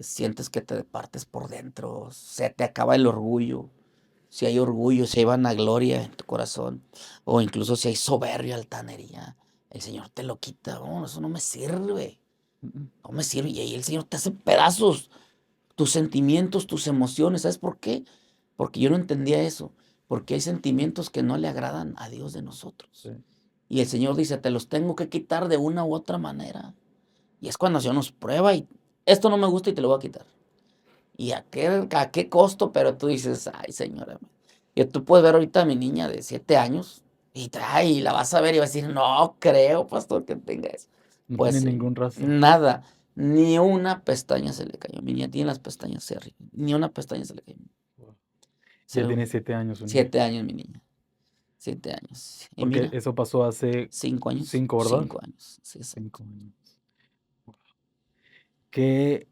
Sientes que te partes por dentro, se te acaba el orgullo. Si hay orgullo, si hay vanagloria en tu corazón, o incluso si hay soberbia, altanería, el Señor te lo quita. No, eso no me sirve, no me sirve. Y ahí el Señor te hace pedazos tus sentimientos, tus emociones. ¿Sabes por qué? Porque yo no entendía eso. Porque hay sentimientos que no le agradan a Dios de nosotros. Sí. Y el Señor dice, te los tengo que quitar de una u otra manera. Y es cuando el Señor nos prueba y esto no me gusta y te lo voy a quitar. ¿Y a qué costo? Pero tú dices, ay, señora. Y tú puedes ver ahorita a mi niña de 7 años y la vas a ver y vas a decir, no creo, pastor, que tenga eso. No Pues tiene sí, ningún rastro. nada, ni una pestaña se le cayó. Mi niña tiene las pestañas hacia arriba, ni una pestaña se le cayó. Wow. Ya Se- tiene 7 años su niña. 7 años, mi niña, 7 años. Y Porque mira, eso pasó hace 5 años, 5, ¿verdad? 5 años, sí, exacto. 5 años. ¿Qué,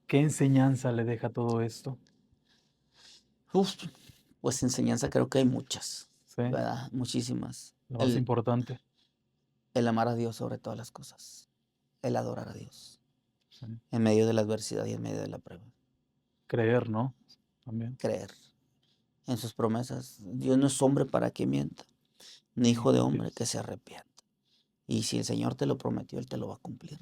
qué enseñanza le deja todo esto? Uf, pues enseñanza creo que hay muchas, Sí, ¿verdad? Muchísimas. la más El, importante. el amar a Dios sobre todas las cosas, el adorar a Dios Sí. en medio de la adversidad y en medio de la prueba, Creer, ¿no? También. creer en sus promesas. Dios no es hombre para que mienta, ni Ni hijo de hijo de hombre Dios. que se arrepienta. Y si el Señor te lo prometió, Él te lo va a cumplir.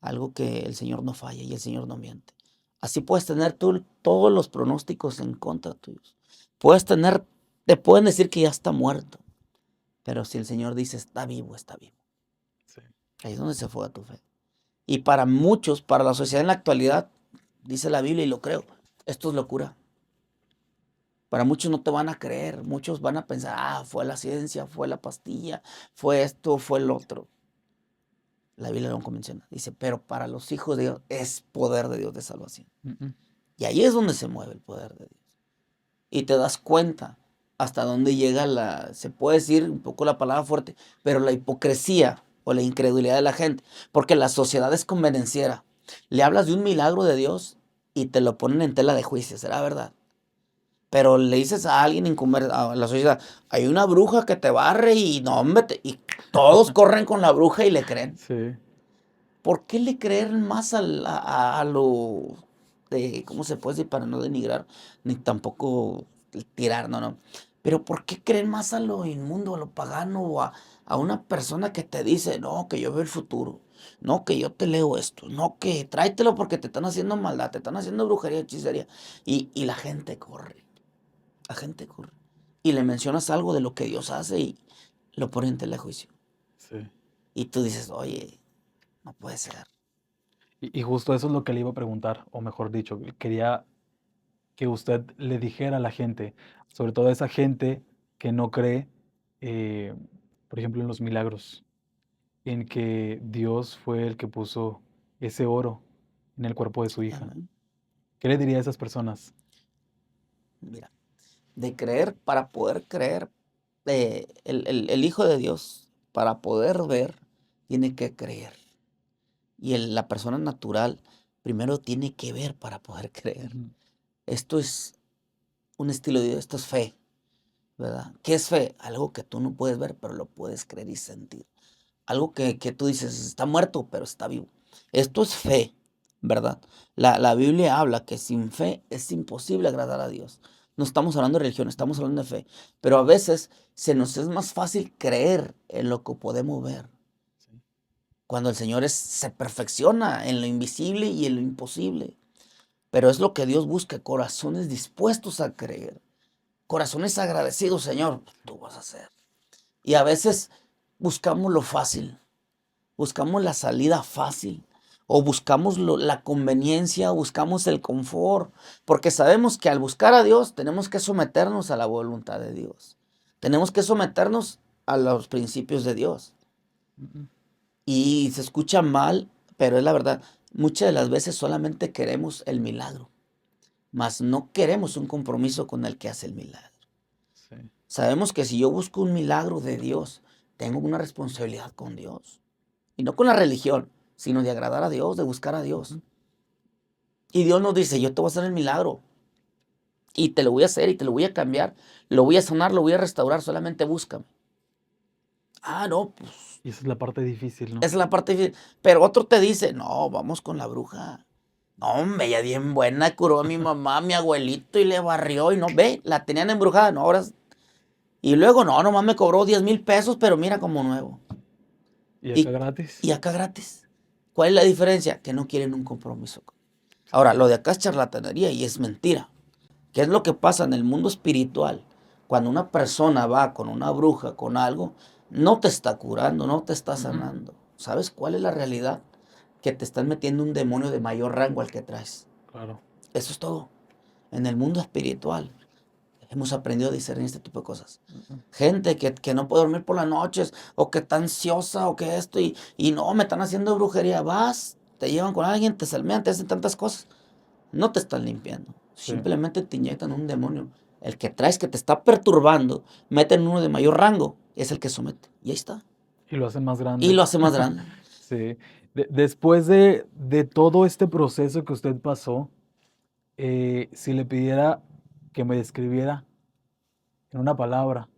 Algo que el Señor no falla y el Señor no miente. Así puedes tener tú todos los pronósticos en contra tuyos. Te pueden decir que ya está muerto, pero si el Señor dice está vivo, está vivo. Sí. Ahí es donde se juega tu fe. Y para muchos, para la sociedad en la actualidad, dice la Biblia y lo creo, esto es locura. Para muchos no te van a creer, muchos van a pensar, fue la ciencia, fue la pastilla, fue esto, fue el otro. La Biblia no menciona, dice, pero para los hijos de Dios es poder de Dios de salvación. Y ahí es donde se mueve el poder de Dios. Y te das cuenta hasta dónde llega se puede decir un poco la palabra fuerte, pero la hipocresía o la incredulidad de la gente, porque la sociedad es convenenciera. Le hablas de un milagro de Dios y te lo ponen en tela de juicio, ¿será verdad? Pero le dices a alguien a la sociedad, hay una bruja que te barre y no, hombre, y todos corren con la bruja y le creen. Sí. ¿Por qué le creen más a lo de, ¿cómo se puede decir? Para no denigrar, ni tampoco tirar, no, no. Pero ¿por qué creen más a lo inmundo, a lo pagano, o a una persona que te dice, no, que yo veo el futuro, no, que yo te leo esto, no, que tráetelo porque te están haciendo maldad, te están haciendo brujería, hechicería? Y la gente corre, la gente corre. Y le mencionas algo de lo que Dios hace y lo pone en tela de juicio. Sí. Y tú dices, oye, no puede ser. Y justo eso es lo que le iba a preguntar, o mejor dicho, quería que usted le dijera a la gente, sobre todo a esa gente que no cree, eh, por ejemplo, en los milagros, en que Dios fue el que puso ese oro en el cuerpo de su hija. Amén. ¿Qué le diría a esas personas? Mira, de creer para poder creer, el Hijo de Dios, para poder ver, tiene que creer. Y la persona natural primero tiene que ver para poder creer. Ujú. Esto es un estilo de vida, esto es fe. ¿verdad? ¿Qué es fe? Algo que tú no puedes ver, pero lo puedes creer y sentir. Algo que tú dices, está muerto, pero está vivo. Esto es fe, ¿verdad? La Biblia habla que sin fe es imposible agradar a Dios. No estamos hablando de religión, estamos hablando de fe. Pero a veces se nos es más fácil creer en lo que podemos ver. Sí. Cuando el Señor se perfecciona en lo invisible y en lo imposible. Pero es lo que Dios busca, corazones dispuestos a creer. Corazones agradecidos, Señor, tú vas a hacer. Y a veces buscamos lo fácil. Buscamos la salida fácil o buscamos la conveniencia, buscamos el confort, porque sabemos que al buscar a Dios tenemos que someternos a la voluntad de Dios. Tenemos que someternos a los principios de Dios. Mm, Y se escucha mal, pero es la verdad. Muchas de las veces solamente queremos el milagro, mas no queremos un compromiso con el que hace el milagro. sí. Sabemos que si yo busco un milagro de Dios, tengo una responsabilidad con Dios. Y no con la religión, sino de agradar a Dios, de buscar a Dios. Y Dios nos dice, yo te voy a hacer el milagro. Y te lo voy a hacer y te lo voy a cambiar. Lo voy a sanar, lo voy a restaurar, solamente búscame. Ah, no, pues Y esa es la parte difícil, esa ¿no? es la parte difícil. Pero otro te dice, no, vamos con la bruja. No, hombre, ella bien buena, curó a mi mamá, a mi abuelito y le barrió y no, ve, la tenían embrujada, no, ahora. Y luego, no, nomás me cobró 10,000 pesos, pero mira como nuevo. Y acá Y, gratis. y acá gratis. ¿Cuál es la diferencia? Que no quieren un compromiso. Ahora, lo de acá es charlatanería y es mentira. ¿Qué es lo que pasa en el mundo espiritual? Cuando una persona va con una bruja, con algo, no te está curando, no te está Ujú. sanando. ¿Sabes cuál es la realidad? Que te están metiendo un demonio de mayor rango al que traes. Claro. Eso es todo. En el mundo espiritual hemos aprendido a discernir este tipo de cosas. Ujú. Gente que no puede dormir por las noches, o que está ansiosa, o que esto, y no, me están haciendo brujería. Vas, te llevan con alguien, te salmean, te hacen tantas cosas. No te están limpiando. Sí. Simplemente te inyectan un demonio. El que traes que te está perturbando, meten uno de mayor rango, es el que somete. Y ahí está. Y lo hacen más Y grande. lo hace más grande. Sí. Después de todo este proceso que usted pasó, si le pidiera que me describiera en una palabra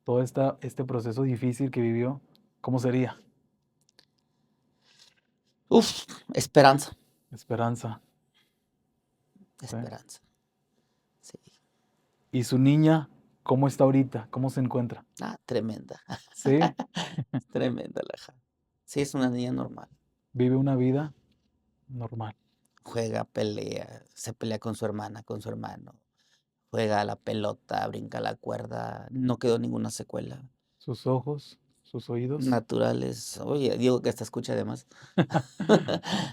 todo este proceso difícil que vivió, ¿cómo sería? Uf, esperanza. Esperanza. Sí. Esperanza. Sí. ¿Y su niña, cómo está ahorita? ¿Cómo se encuentra? Ah, tremenda. Sí, Tremenda la hija. Sí, es una niña normal. vive una vida normal. Juega, pelea, se pelea con su hermana, con su hermano. Juega a la pelota, brinca la cuerda. No quedó ninguna secuela. Sus ojos, sus oídos. Naturales. Oye, digo que hasta escucha además.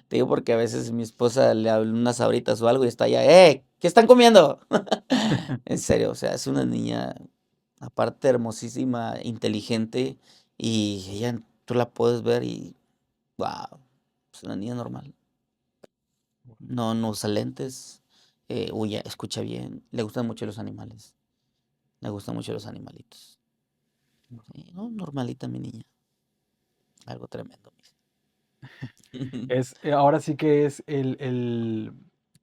Te digo porque a veces mi esposa le habla unas sabritas o algo y está allá, ¿qué están comiendo? En serio, o sea, es una niña, aparte hermosísima, inteligente, y ella, tú la puedes ver y, wow, es una niña normal. No usa lentes, huye, escucha bien, le gustan mucho los animales, le gustan mucho los animalitos. Sí, no, normalita mi niña, algo tremendo. Ahora sí que es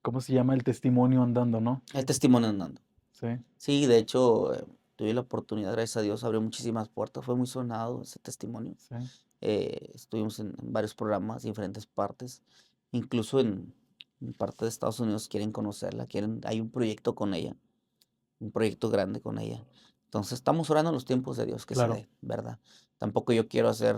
¿cómo se llama? El testimonio andando, ¿no? El testimonio andando. Sí, Sí, de hecho, tuve la oportunidad, gracias a Dios, abrió muchísimas puertas, fue muy sonado ese testimonio. sí. Estuvimos en varios programas, diferentes partes, incluso en parte de Estados Unidos quieren conocerla, hay un proyecto con ella, un proyecto grande con ella. Entonces estamos orando en los tiempos de Dios que se Claro, dé, ¿verdad? Tampoco yo quiero hacer,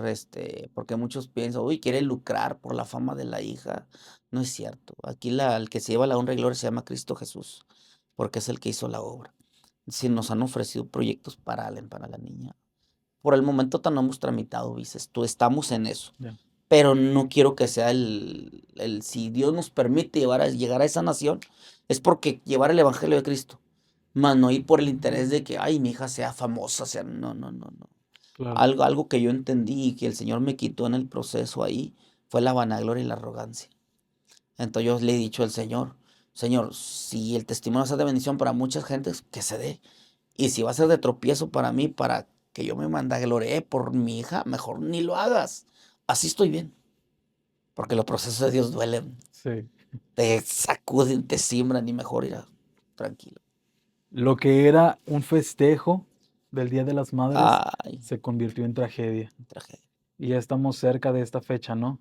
porque muchos piensan, uy, quiere lucrar por la fama de la hija. No es cierto. Aquí el que se lleva la honra y gloria se llama Cristo Jesús, porque es el que hizo la obra. Si nos han ofrecido proyectos para la niña. Por el momento no hemos tramitado visas, estamos en eso. ya. Pero no quiero que sea si Dios nos permite llegar a esa nación, es porque llevar el evangelio de Cristo, más no ir por el interés de que, ay, mi hija sea famosa, no, no, no, no. Claro, Algo que yo entendí y que el Señor me quitó en el proceso ahí fue la vanagloria y la arrogancia. Entonces yo le he dicho al Señor, Señor, si el testimonio va a ser de bendición para muchas gentes, que se dé. Y si va a ser de tropiezo para mí, para que yo me vanaglorie por mi hija, mejor ni lo hagas. Así estoy bien. Porque los procesos de Dios duelen, sí. te sacuden, te siembran y mejor irá tranquilo. Lo que era un festejo del Día de las Madres Ay, se convirtió en tragedia. tragedia. Y ya estamos cerca de esta fecha, ¿no?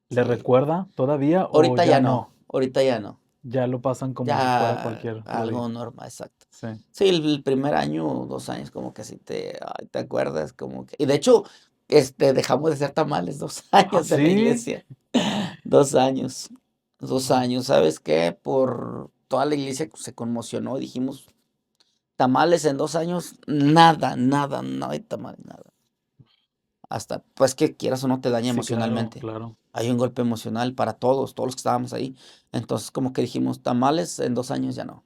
¿Le Sí. recuerda todavía o Ahorita ya ya no, no? ahorita ya no. Ya lo pasan como si fuera Ya cualquier otro algo día. normal, exacto. Sí. Sí, el primer año o 2 años como que sí te acuerdas, como que y de hecho, dejamos de hacer tamales 2 ¿Ah, años en la sí? iglesia, 2 años, 2 años, ¿sabes qué? Por toda la iglesia se conmocionó, dijimos: "Tamales en 2 años, nada, nada, no hay tamales, nada". Hasta, pues, que quieras o no te daña Sí, claro, emocionalmente. claro. Hay un golpe emocional para todos, todos los que estábamos ahí. Entonces, como que dijimos: "Tamales en 2 años ya no".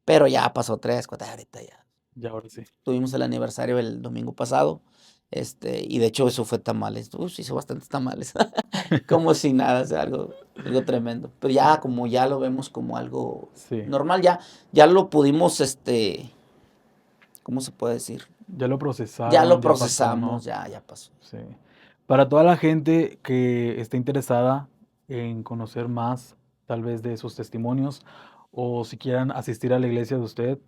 Pero ya pasó 3 4 ahorita ya. Ya ahora sí. Tuvimos el aniversario el domingo pasado, y de hecho eso fue tamales. Se hizo bastantes tamales, como si nada, o sea, algo tremendo. Pero ya, como ya lo vemos como algo Sí, normal, ya lo pudimos, ¿cómo se puede decir? ya lo Ya lo procesaron, ya pasó, procesamos, ¿no? ya pasó. Sí. Para toda la gente que esté interesada en conocer más, tal vez de sus testimonios, o si quieran asistir a la iglesia de usted,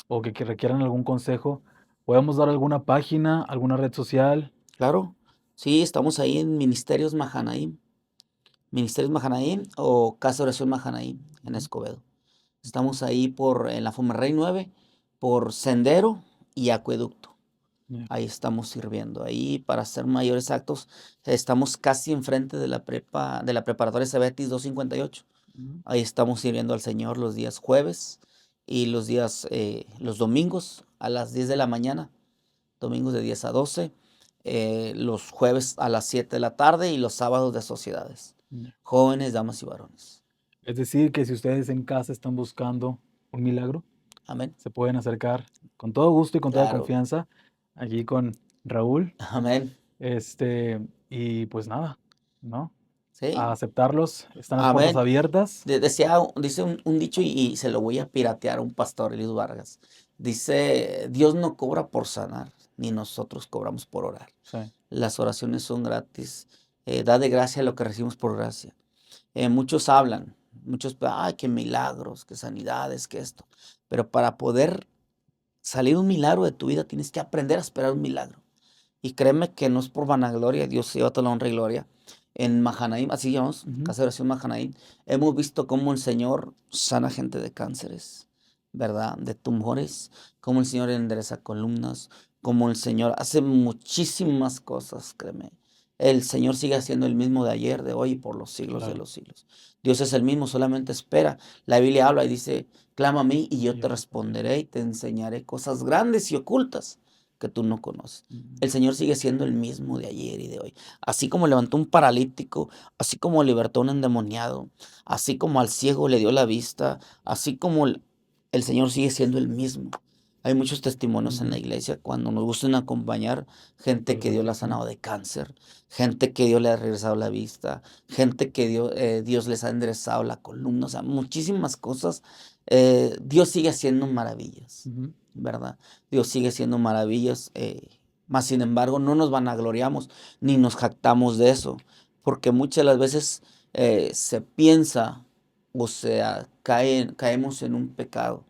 o que requieran algún consejo, ¿podemos dar alguna página, alguna red social? Claro, sí, estamos ahí en Ministerios Mahanaim o Casa de Oración Mahanaim en Ujú. Escobedo. Estamos ahí en la Fomerrey 9, por Sendero y Acueducto. Ya. Ahí estamos sirviendo. Ahí, para ser mayores actos, estamos casi enfrente de la preparatoria Cebetis 258. Ujú. Ahí estamos sirviendo al Señor los días jueves y los domingos a las 10 de la mañana, domingos de 10 a 12, los jueves a las 7 de la tarde y los sábados de sociedades. Ya. Jóvenes, damas y varones. Es decir, que si ustedes en casa están buscando un milagro, Amén. se pueden acercar con todo gusto y con toda Claro. confianza allí con Raúl. Amén. Y pues nada, ¿no? A Sí. aceptarlos, están las puertas Amén. abiertas. Dice un dicho y se lo voy a piratear a un pastor, Eliud Vargas. Dice: Dios no cobra por sanar, ni nosotros cobramos por orar. Sí, Las oraciones son gratis. Da de gracia lo que recibimos por gracia. Muchos hablan, muchos, ay, que milagros, que sanidades, que esto. Pero para poder salir un milagro de tu vida, tienes que aprender a esperar un milagro. Y créeme que no es por vanagloria, Dios se lleva toda la honra y gloria. En Mahanaim, así llamamos, ujú, Casa de Oración Mahanaim, hemos visto cómo el Señor sana gente de cánceres, ¿verdad? De tumores, cómo el Señor endereza columnas, cómo el Señor hace muchísimas cosas, créeme. El Señor sigue siendo el mismo de ayer, de hoy y por los siglos de claro. los siglos. Dios es el mismo, solamente espera. La Biblia habla y dice: clama a mí y yo Y te yo responderé. responderé y te enseñaré cosas grandes y ocultas que tú no conoces. Ujú. El Señor sigue siendo el mismo de ayer y de hoy. Así como levantó un paralítico, así como libertó a un endemoniado, así como al ciego le dio la vista, así como el Señor sigue siendo el mismo. Hay muchos testimonios en la Ujú. iglesia cuando nos gustan acompañar gente que ¿Verdad Dios que la ha sí? sanado de cáncer, gente que Dios le ha regresado la vista, gente que Dios les ha enderezado la columna, o sea, muchísimas cosas. Dios sigue haciendo maravillas, Ujú. ¿verdad? Dios sigue haciendo maravillas. Mas, sin embargo, no nos vanagloriamos ni nos jactamos de eso, porque muchas de las veces se piensa, o sea, caemos en un pecado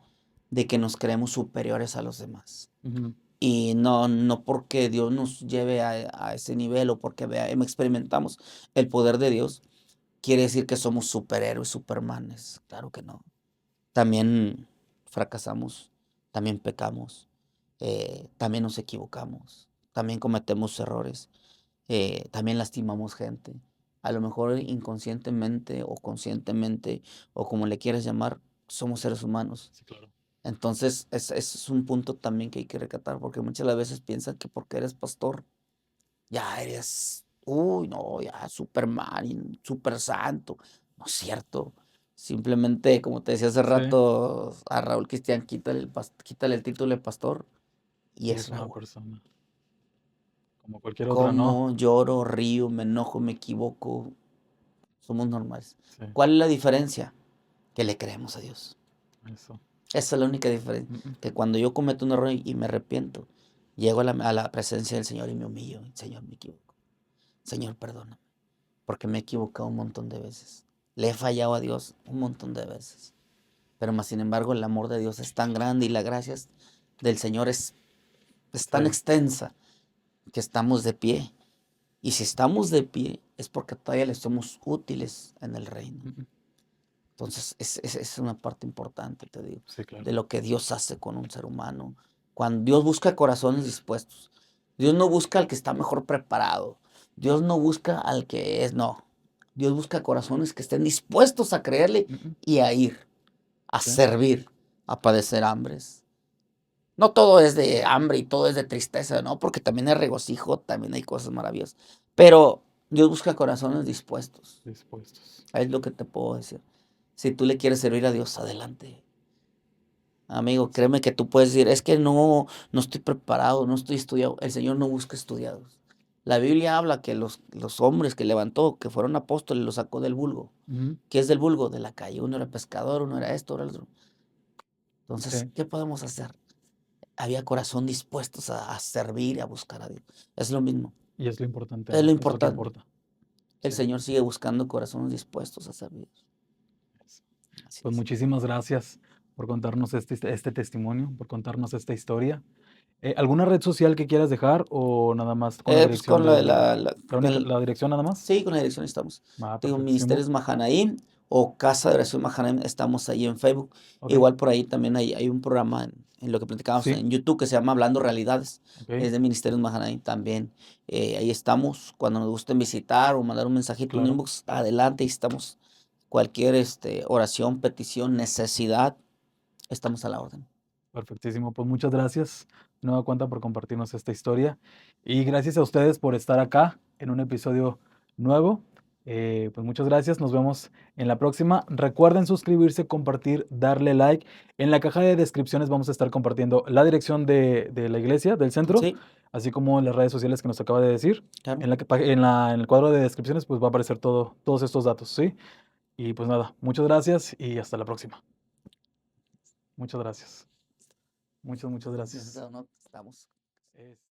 de que nos creemos superiores a los demás. Ujú. Y no porque Dios nos lleve a ese nivel o porque experimentamos el poder de Dios, quiere decir que somos superhéroes, supermanes. Claro que no. También fracasamos, también pecamos, también nos equivocamos, también cometemos errores, también lastimamos gente. A lo mejor inconscientemente o conscientemente, o como le quieras llamar, somos seres humanos. Sí, claro. Entonces, ese es un punto también que hay que recatar, porque muchas de las veces piensan que porque eres pastor, ya eres, uy, no, ya Superman, y super santo. No es cierto. Simplemente, como te decía hace Sí, rato a Raúl Cristian, quítale el título de pastor y y es es una Raúl. persona como cualquier otra, ¿no? Como lloro, río, me enojo, me equivoco, somos normales. Sí, ¿Cuál es la diferencia? Que le creemos a Dios. eso. Esa es la única diferencia. Mm. Que cuando yo cometo un error y me arrepiento, llego a la presencia del Señor y me humillo. Señor, me equivoco. Señor, perdóname. Porque me he equivocado un montón de veces. Le he fallado a Dios un montón de veces. pero más sin embargo el amor de Dios es tan grande y la gracia del Señor es tan Sí. extensa que estamos de pie. Y si estamos de pie es porque todavía le somos útiles en el reino. Ujú. Entonces es una parte importante, te digo, Sí, claro. de lo que Dios hace con un ser humano. Cuando Dios busca corazones dispuestos. Dios no busca al que está mejor preparado. Dios no busca al que es, no. Dios busca corazones que estén dispuestos a creerle Ujú. y a ir, a Sí. servir, a padecer hambres. No todo es de hambre y todo es de tristeza, ¿no? Porque también hay regocijo, también hay cosas maravillosas. Pero Dios busca corazones dispuestos. Dispuestos. Es lo que te puedo decir. Si tú le quieres servir a Dios, adelante. Amigo, Sí. créeme que tú puedes decir, es que no estoy preparado, no estoy estudiado. El Señor no busca estudiados. La Biblia habla que los hombres que levantó, que fueron apóstoles, los sacó del vulgo. Ujú. ¿Qué es del vulgo? De la calle. Uno era pescador, uno era esto, era lo otro. Entonces, Sí. ¿qué podemos hacer? Había corazón dispuestos a servir y a buscar a Dios. Es lo mismo. Y es lo importante, Es lo ¿no? Es lo que importante. importa. El Sí. Señor sigue buscando corazones dispuestos a servir. Eso. Así Pues es. muchísimas gracias por contarnos este testimonio, por contarnos esta historia. ¿Alguna red social que quieras dejar o nada más con la Pues dirección con la de de con la dirección nada más? sí, con la dirección estamos. Ah, Digo, perfectísimo. Ministerios Mahanaim o Casa de Oración Mahanaim, estamos ahí en Facebook. Ok. Igual por ahí también hay un programa en lo que platicábamos Sí. en YouTube que se llama Hablando Realidades. Ok. Es de Ministerios Mahanaim también. Ahí estamos. Cuando nos gusten visitar o mandar un mensajito, un Claro. inbox, adelante, ahí estamos. Cualquier oración, petición, necesidad, estamos a la orden. Perfectísimo. Pues muchas gracias, nueva cuenta, por compartirnos esta historia. Y gracias a ustedes por estar acá en un episodio nuevo. Pues muchas gracias. Nos vemos en la próxima. Recuerden suscribirse, compartir, darle like. En la caja de descripciones vamos a estar compartiendo la dirección de la iglesia, del centro, Sí, así como las redes sociales que nos acaba de decir. claro. En el cuadro de descripciones pues va a aparecer todos estos datos, ¿sí? Y pues nada, muchas gracias y hasta la próxima. Muchas gracias. Muchas gracias. No, estamos. Es-